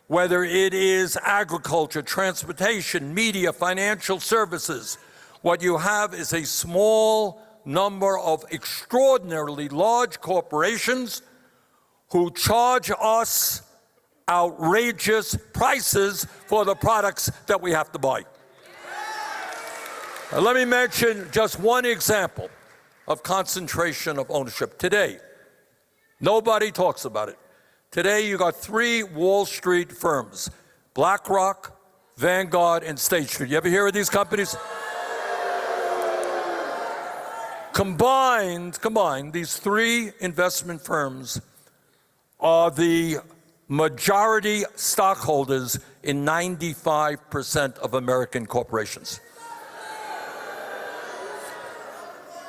Whether it is agriculture, transportation, media, financial services, what you have is a small number of extraordinarily large corporations who charge us outrageous prices for the products that we have to buy. Now, let me mention just one example of concentration of ownership. Today, nobody talks about it. Today, you got three Wall Street firms, BlackRock, Vanguard, and State Street. You ever hear of these companies? Combined, these three investment firms are the majority stockholders in 95% of American corporations.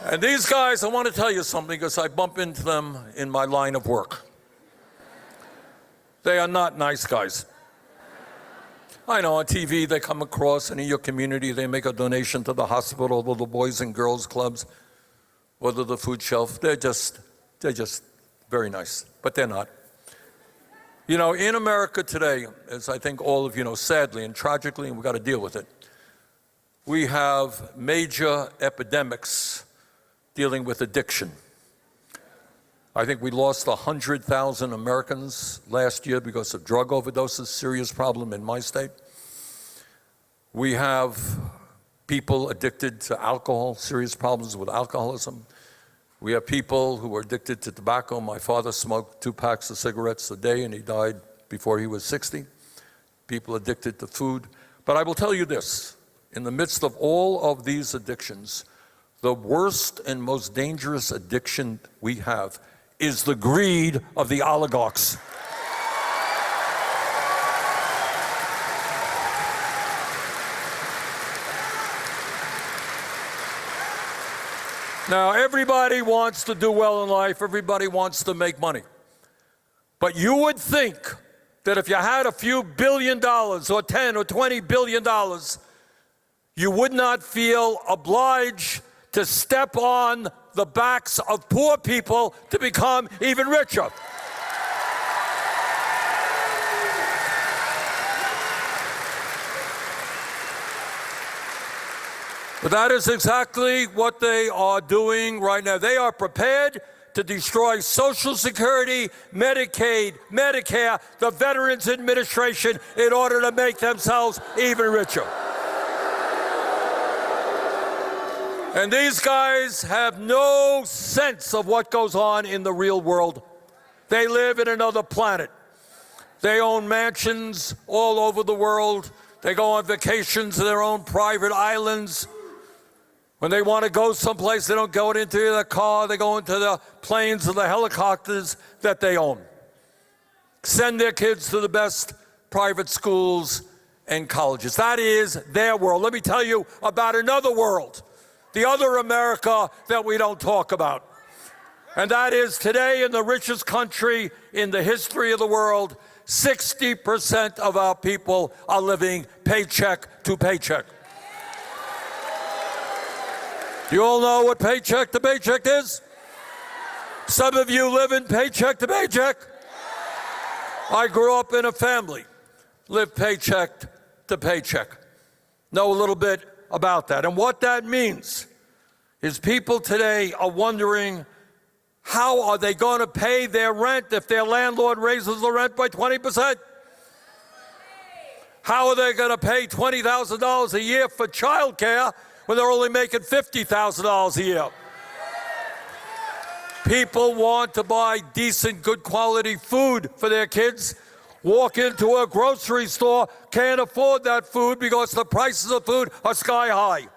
And these guys, I want to tell you something because I bump into them in my line of work. They are not nice guys. I know on TV they come across, and in your community they make a donation to the hospital or the Boys and Girls Clubs or to the food shelf. They're just very nice, but they're not. You know, in America today, as I think all of you know, sadly and tragically, and we've got to deal with it, we have major epidemics dealing with addiction. I think we lost 100,000 Americans last year because of drug overdoses, serious problem in my state. We have people addicted to alcohol, serious problems with alcoholism. We have people who are addicted to tobacco. My father smoked 2 packs of cigarettes a day and he died before he was 60. People addicted to food. But I will tell you this, in the midst of all of these addictions, the worst and most dangerous addiction we have is the greed of the oligarchs. Now, everybody wants to do well in life. Everybody wants to make money. But you would think that if you had a few $1 billion or 10 or $20 billion, you would not feel obliged to step on the backs of poor people to become even richer. But that is exactly what they are doing right now. They are prepared to destroy Social Security, Medicaid, Medicare, the Veterans Administration in order to make themselves even richer. And these guys have no sense of what goes on in the real world. They live in another planet. They own mansions all over the world. They go on vacations to their own private islands. When they want to go someplace, they don't go into the car. They go into the planes or the helicopters that they own. Send their kids to the best private schools and colleges. That is their world. Let me tell you about another world. The other America that we don't talk about. And that is today in the richest country in the history of the world, 60% of our people are living paycheck to paycheck. You all know what paycheck to paycheck is? Some of you live in paycheck to paycheck. I grew up in a family, lived paycheck to paycheck. Know a little bit about that. And what that means is people today are wondering How are they going to pay their rent if their landlord raises the rent by 20%? How are they going to pay $20,000 a year for childcare when they're only making $50,000 a year? People want to buy decent, good quality food for their kids. Walk into a grocery store, can't afford that food because the prices of food are sky high.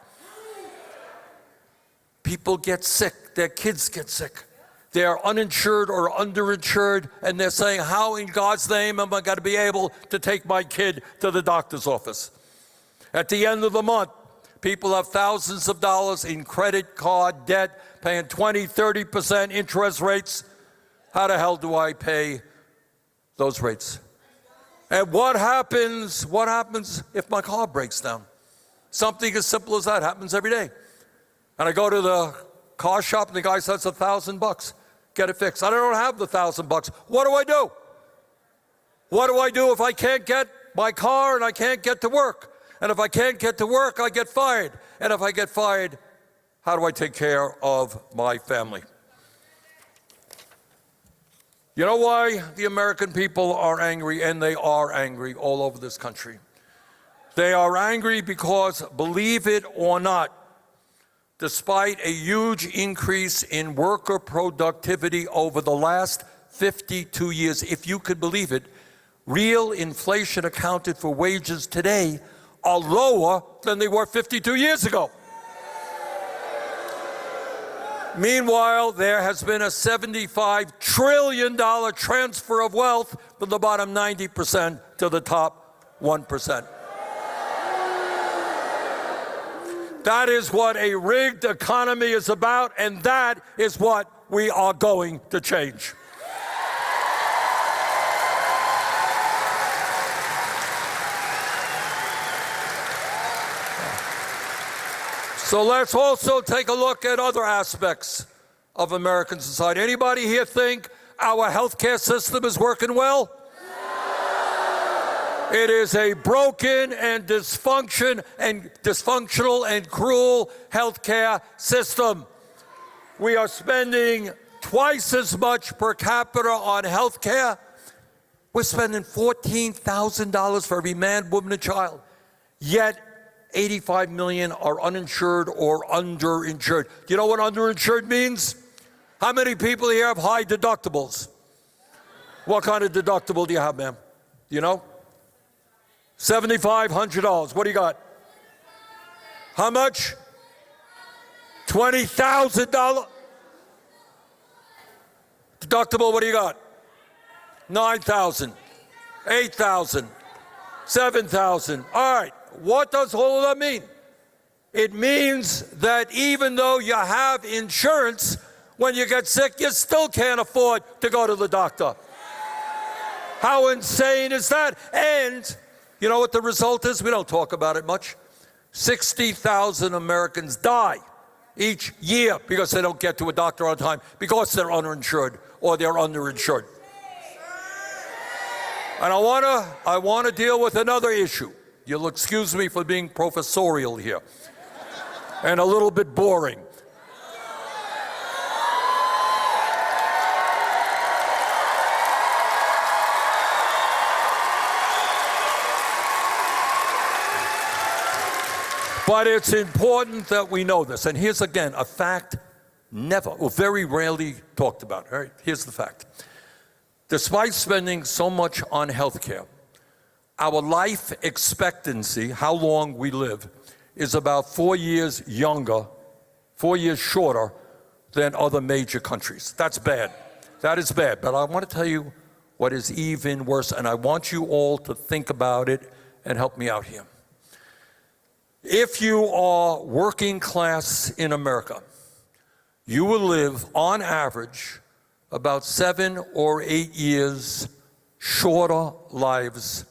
People get sick, their kids get sick. They're uninsured or underinsured, and they're saying, how in God's name am I going to be able to take my kid to the doctor's office? At the end of the month, people have thousands of dollars in credit card debt, paying 20, 30% interest rates. How the hell do I pay those rates? And what happens if my car breaks down? Something as simple as that happens every day. And I go to the car shop and the guy says $1,000. Get it fixed. I don't have the $1,000. What do I do? What do I do if I can't get my car and I can't get to work? And if I can't get to work, I get fired. And if I get fired, how do I take care of my family? You know why the American people are angry? And they are angry all over this country. They are angry because, believe it or not, despite a huge increase in worker productivity over the last 52 years, if you could believe it, real inflation accounted for wages today are lower than they were 52 years ago. Meanwhile, there has been a $75 trillion transfer of wealth from the bottom 90% to the top 1%. That is what a rigged economy is about, and that is what we are going to change. So let's also take a look at other aspects of American society. Anybody here think our healthcare system is working well? It is a broken and dysfunctional and cruel healthcare system. We are spending twice as much per capita on healthcare. We're spending $14,000 for every man, woman, and child. Yet 85 million are uninsured or underinsured. Do you know what underinsured means? How many people here have high deductibles? What kind of deductible do you have, ma'am? Do you know? $7,500. What do you got? How much? $20,000. Deductible, what do you got? $9,000, $8,000, $7,000. All right, what does all of that mean? It means that even though you have insurance, when you get sick, you still can't afford to go to the doctor. How insane is that? And you know what the result is? We don't talk about it much. 60,000 Americans die each year because they don't get to a doctor on time because they're uninsured or they're underinsured. And I want to deal with another issue. You'll excuse me for being professorial here and a little bit boring. But it's important that we know this. And here's again a fact never or very rarely talked about. All right, here's the fact. Despite spending so much on health care, our life expectancy, how long we live, is about 4 years younger, 4 years shorter than other major countries. That's bad. That is bad. But I want to tell you what is even worse, and I want you all to think about it and help me out here. If you are working class in America, you will live on average about 7 or 8 years shorter lives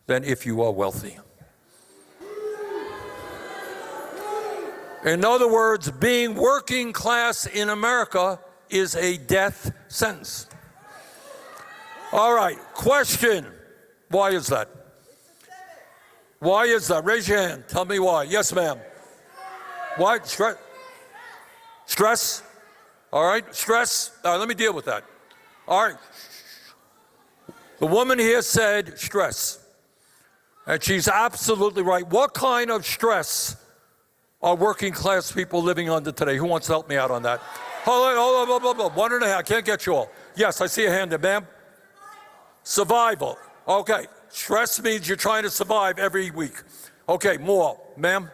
than if you are wealthy. In other words, being working class in America is a death sentence. All right, question, why is that? Why is that? Raise your hand. Tell me why. Yes, ma'am. Why? Stress? All right, stress, let me deal with that. All right, the woman here said stress, and she's absolutely right. What kind of stress are working class people living under today? Who wants to help me out on that? Hold on, 1 and a half, I can't get you all. Yes, I see a hand there, ma'am. Survival, okay. Stress means you're trying to survive every week. Okay, more, ma'am.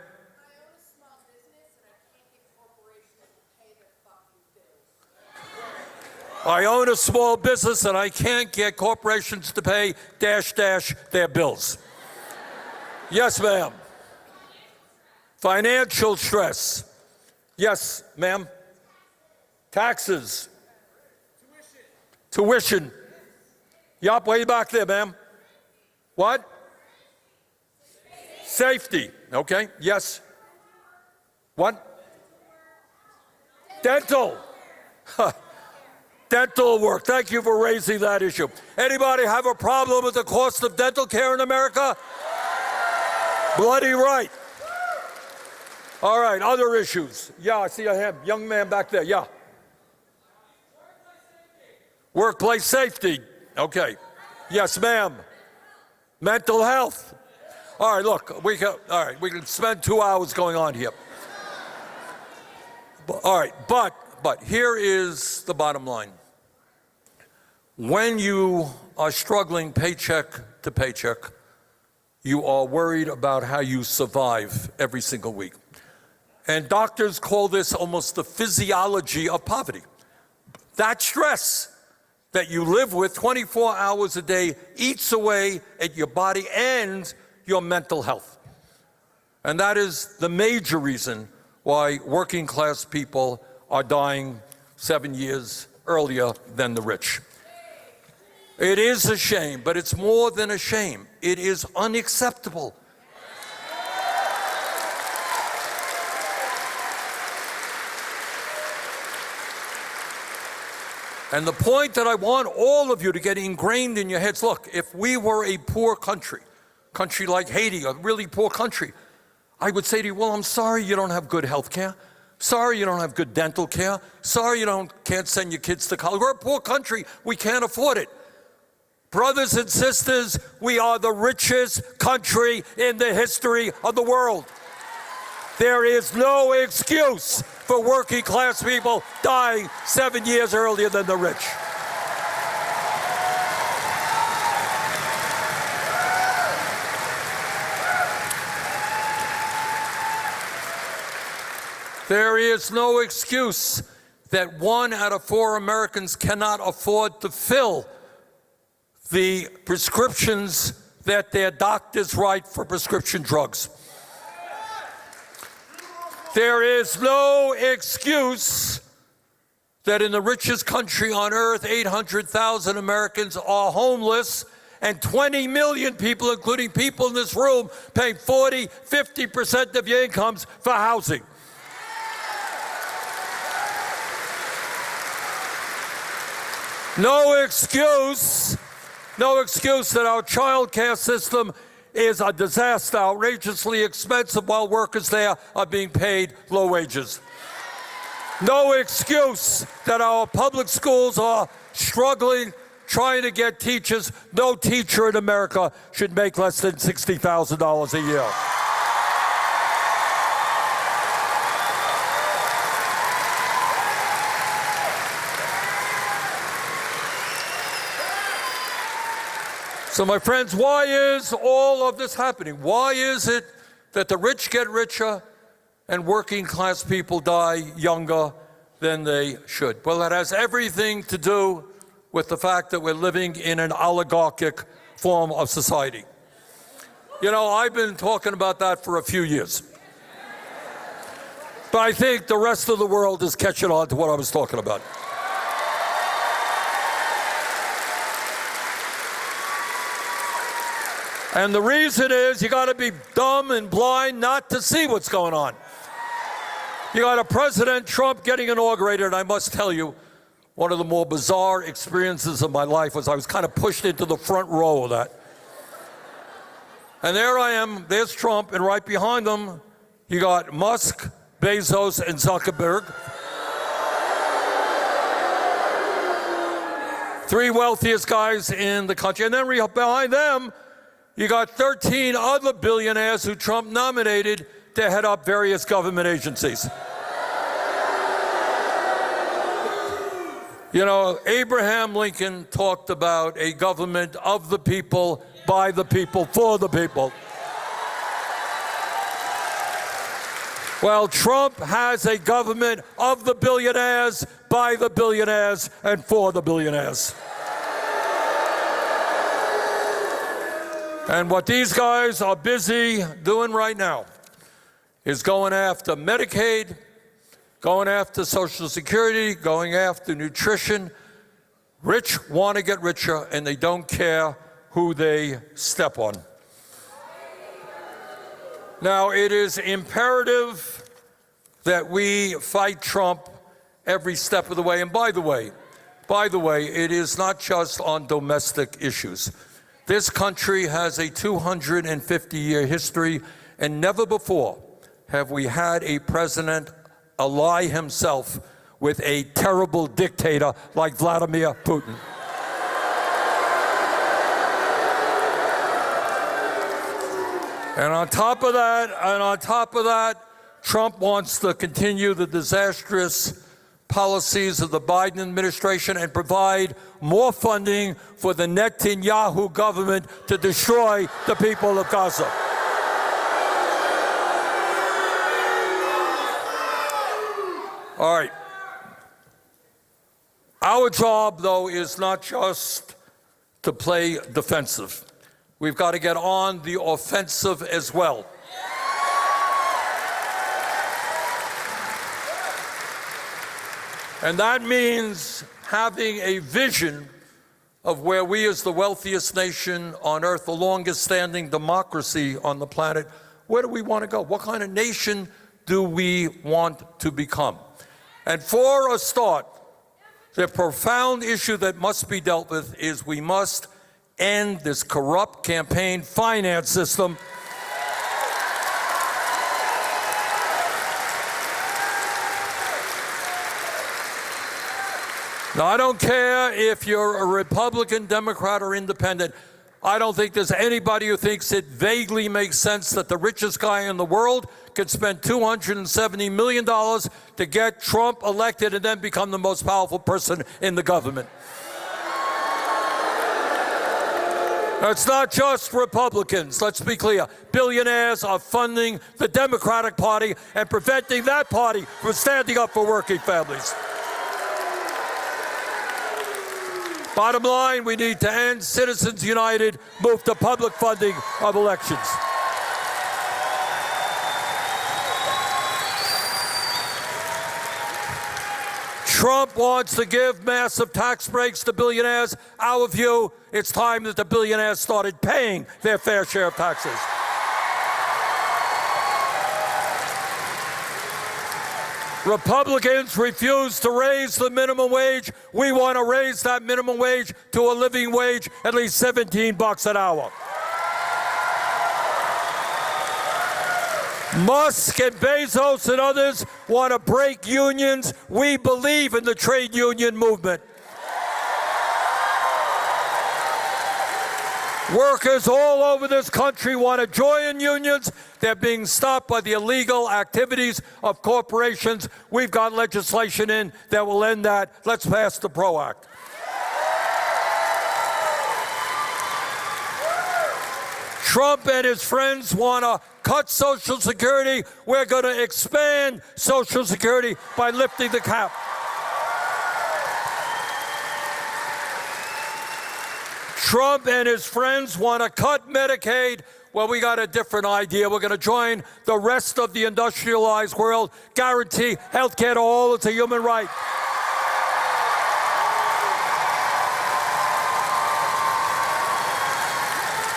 I own a small business and I can't get corporations to pay their bills. Yes, ma'am. Financial stress. Yes, ma'am. Taxes. Tuition. Yup, way back there, ma'am. What? Safety. Okay, yes. What? Dental. Dental work. Thank you for raising that issue. Anybody have a problem with the cost of dental care in America? Bloody right. All right, other issues. Yeah, I see a hand. Young man back there. Yeah. Workplace safety. Okay. Yes, ma'am. Mental health. All right, look, we can spend 2 hours going on here. All right, but here is the bottom line. When you are struggling paycheck to paycheck, you are worried about how you survive every single week. And doctors call this almost the physiology of poverty. That stress that you live with 24 hours a day eats away at your body and your mental health. And that is the major reason why working class people are dying 7 years earlier than the rich. It is a shame, but it's more than a shame. It is unacceptable. And the point that I want all of you to get ingrained in your heads, look, if we were a poor country like Haiti, a really poor country, I would say to you, well, I'm sorry you don't have good health care. Sorry you don't have good dental care. Sorry you can't send your kids to college. We're a poor country. We can't afford it. Brothers and sisters, we are the richest country in the history of the world. There is no excuse for working class people dying 7 years earlier than the rich. There is no excuse that 1 out of 4 Americans cannot afford to fill the prescriptions that their doctors write for prescription drugs. There is no excuse that in the richest country on earth, 800,000 Americans are homeless and 20 million people, including people in this room, paying 40, 50% of your incomes for housing. No excuse that our child care system is a disaster, outrageously expensive, while workers there are being paid low wages. No excuse that our public schools are struggling, trying to get teachers. No teacher in America should make less than $60,000 a year. So, my friends, why is all of this happening? Why is it that the rich get richer and working class people die younger than they should? Well, it has everything to do with the fact that we're living in an oligarchic form of society. You know, I've been talking about that for a few years. But I think the rest of the world is catching on to what I was talking about. And the reason is you got to be dumb and blind not to see what's going on. You got a President Trump getting inaugurated, and I must tell you, one of the more bizarre experiences of my life was I was kind of pushed into the front row of that. And there I am, there's Trump, and right behind him, you got Musk, Bezos, and Zuckerberg. Three wealthiest guys in the country. And then behind them, you got 13 other billionaires who Trump nominated to head up various government agencies. You know, Abraham Lincoln talked about a government of the people, by the people, for the people. Well, Trump has a government of the billionaires, by the billionaires, and for the billionaires. And what these guys are busy doing right now is going after Medicaid, going after Social Security, going after nutrition. Rich want to get richer, and they don't care who they step on. Now, it is imperative that we fight Trump every step of the way. And by the way, it is not just on domestic issues. This country has a 250-year history, and never before have we had a president ally himself with a terrible dictator like Vladimir Putin. And on top of that, Trump wants to continue the disastrous policies of the Biden administration and provide more funding for the Netanyahu government to destroy the people of Gaza. All right. Our job, though, is not just to play defensive. We've got to get on the offensive as well. And that means having a vision of where we, as the wealthiest nation on earth, the longest standing democracy on the planet, where do we want to go? What kind of nation do we want to become? And for a start, the profound issue that must be dealt with is we must end this corrupt campaign finance system. Now, I don't care if you're a Republican, Democrat, or Independent. I don't think there's anybody who thinks it vaguely makes sense that the richest guy in the world could spend $270 million to get Trump elected and then become the most powerful person in the government. It's not just Republicans, let's be clear. Billionaires are funding the Democratic Party and preventing that party from standing up for working families. Bottom line, we need to end Citizens United, move to public funding of elections. Trump wants to give massive tax breaks to billionaires. Our view, it's time that the billionaires started paying their fair share of taxes. Republicans refuse to raise the minimum wage. We want to raise that minimum wage to a living wage, at least $17 an hour. Musk and Bezos and others want to break unions. We believe in the trade union movement. Workers all over this country want to join unions. They're being stopped by the illegal activities of corporations. We've got legislation in that will end that. Let's pass the PRO Act. Trump and his friends want to cut Social Security. We're going to expand Social Security by lifting the cap. Trump and his friends want to cut Medicaid. Well, we got a different idea. We're going to join the rest of the industrialized world, guarantee health care to all. It's a human right.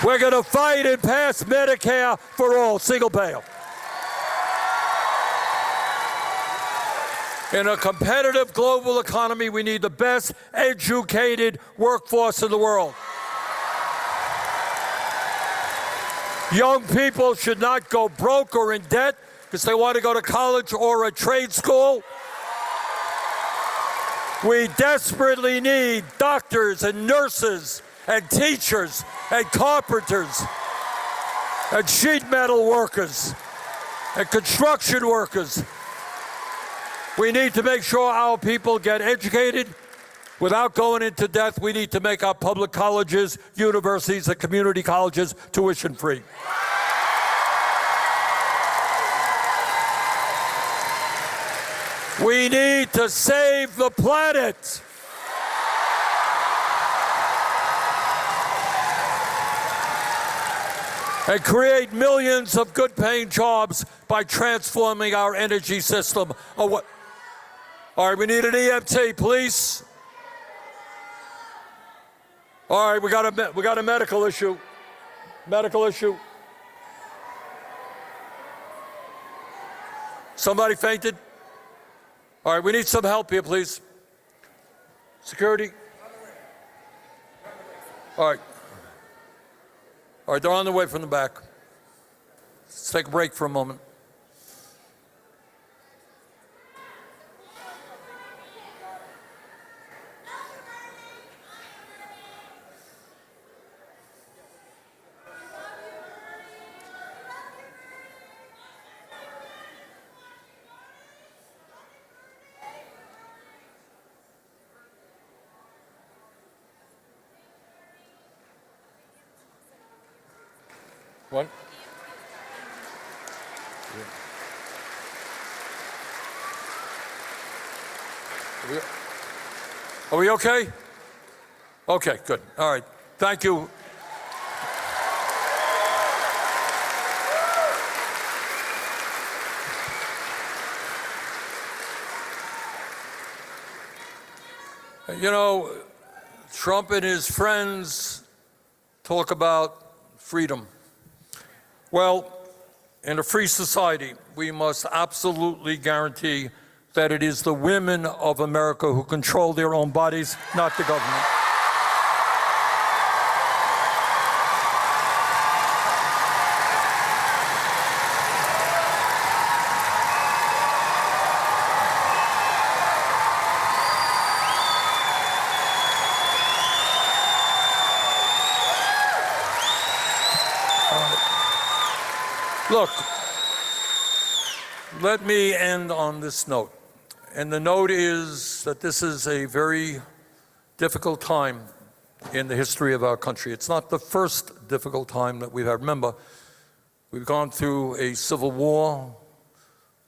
We're going to fight and pass Medicare for all, single payer. In a competitive global economy, we need the best educated workforce in the world. Young people should not go broke or in debt because they want to go to college or a trade school. We desperately need doctors and nurses and teachers and carpenters and sheet metal workers and construction workers. We need to make sure our people get educated without going into debt. We need to make our public colleges, universities, and community colleges tuition free. We need to save the planet. And create millions of good-paying jobs by transforming our energy system. All right, we need an EMT, please. All right, we got a medical issue. Medical issue. Somebody fainted? All right, we need some help here, please. Security. All right. All right, they're on the way from the back. Let's take a break for a moment. What? Are we okay? Okay, good. All right. Thank you. You know, Trump and his friends talk about freedom. Well, in a free society, we must absolutely guarantee that it is the women of America who control their own bodies, not the government. Look, let me end on this note. And the note is that this is a very difficult time in the history of our country. It's not the first difficult time that we've had. Remember, we've gone through a civil war,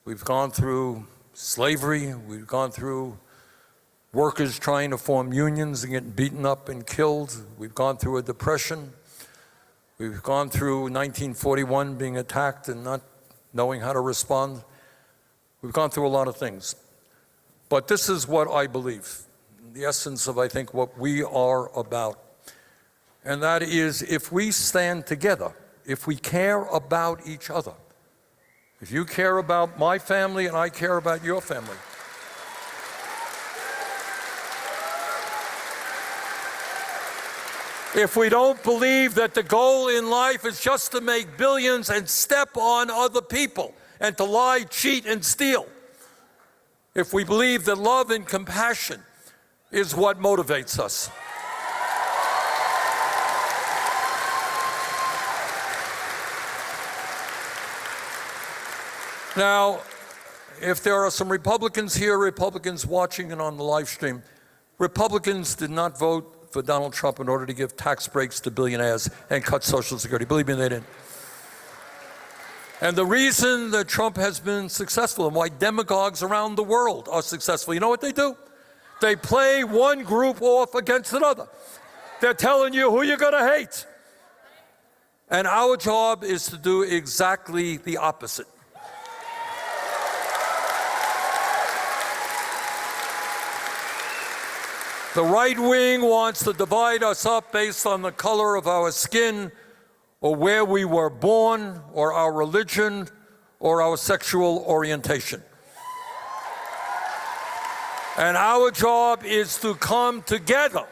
we've gone through slavery, we've gone through workers trying to form unions and getting beaten up and killed, we've gone through a depression, we've gone through 1941 being attacked and not knowing how to respond. We've gone through a lot of things. But this is what I believe, the essence of, I think, what we are about. And that is, if we stand together, if we care about each other, if you care about my family and I care about your family, if we don't believe that the goal in life is just to make billions and step on other people and to lie, cheat, and steal, if we believe that love and compassion is what motivates us, now, if there are some Republicans here, Republicans watching and on the live stream, Republicans did not vote for Donald Trump in order to give tax breaks to billionaires and cut Social Security. Believe me, they didn't. And the reason that Trump has been successful and why demagogues around the world are successful, you know what they do? They play one group off against another. They're telling you who you're going to hate. And our job is to do exactly the opposite. The right wing wants to divide us up based on the color of our skin, or where we were born, or our religion, or our sexual orientation. And our job is to come together.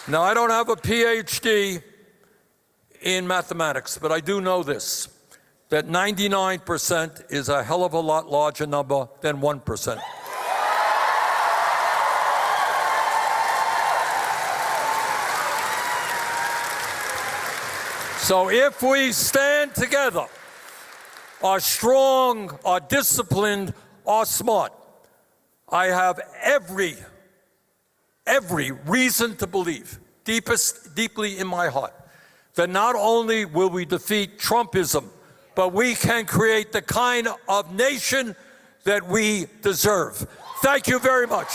Now, I don't have a PhD in mathematics, but I do know this. that 99% is a hell of a lot larger number than 1%. So if we stand together, are strong, are disciplined, are smart, I have every reason to believe, deeply in my heart, that not only will we defeat Trumpism, but we can create the kind of nation that we deserve. Thank you very much.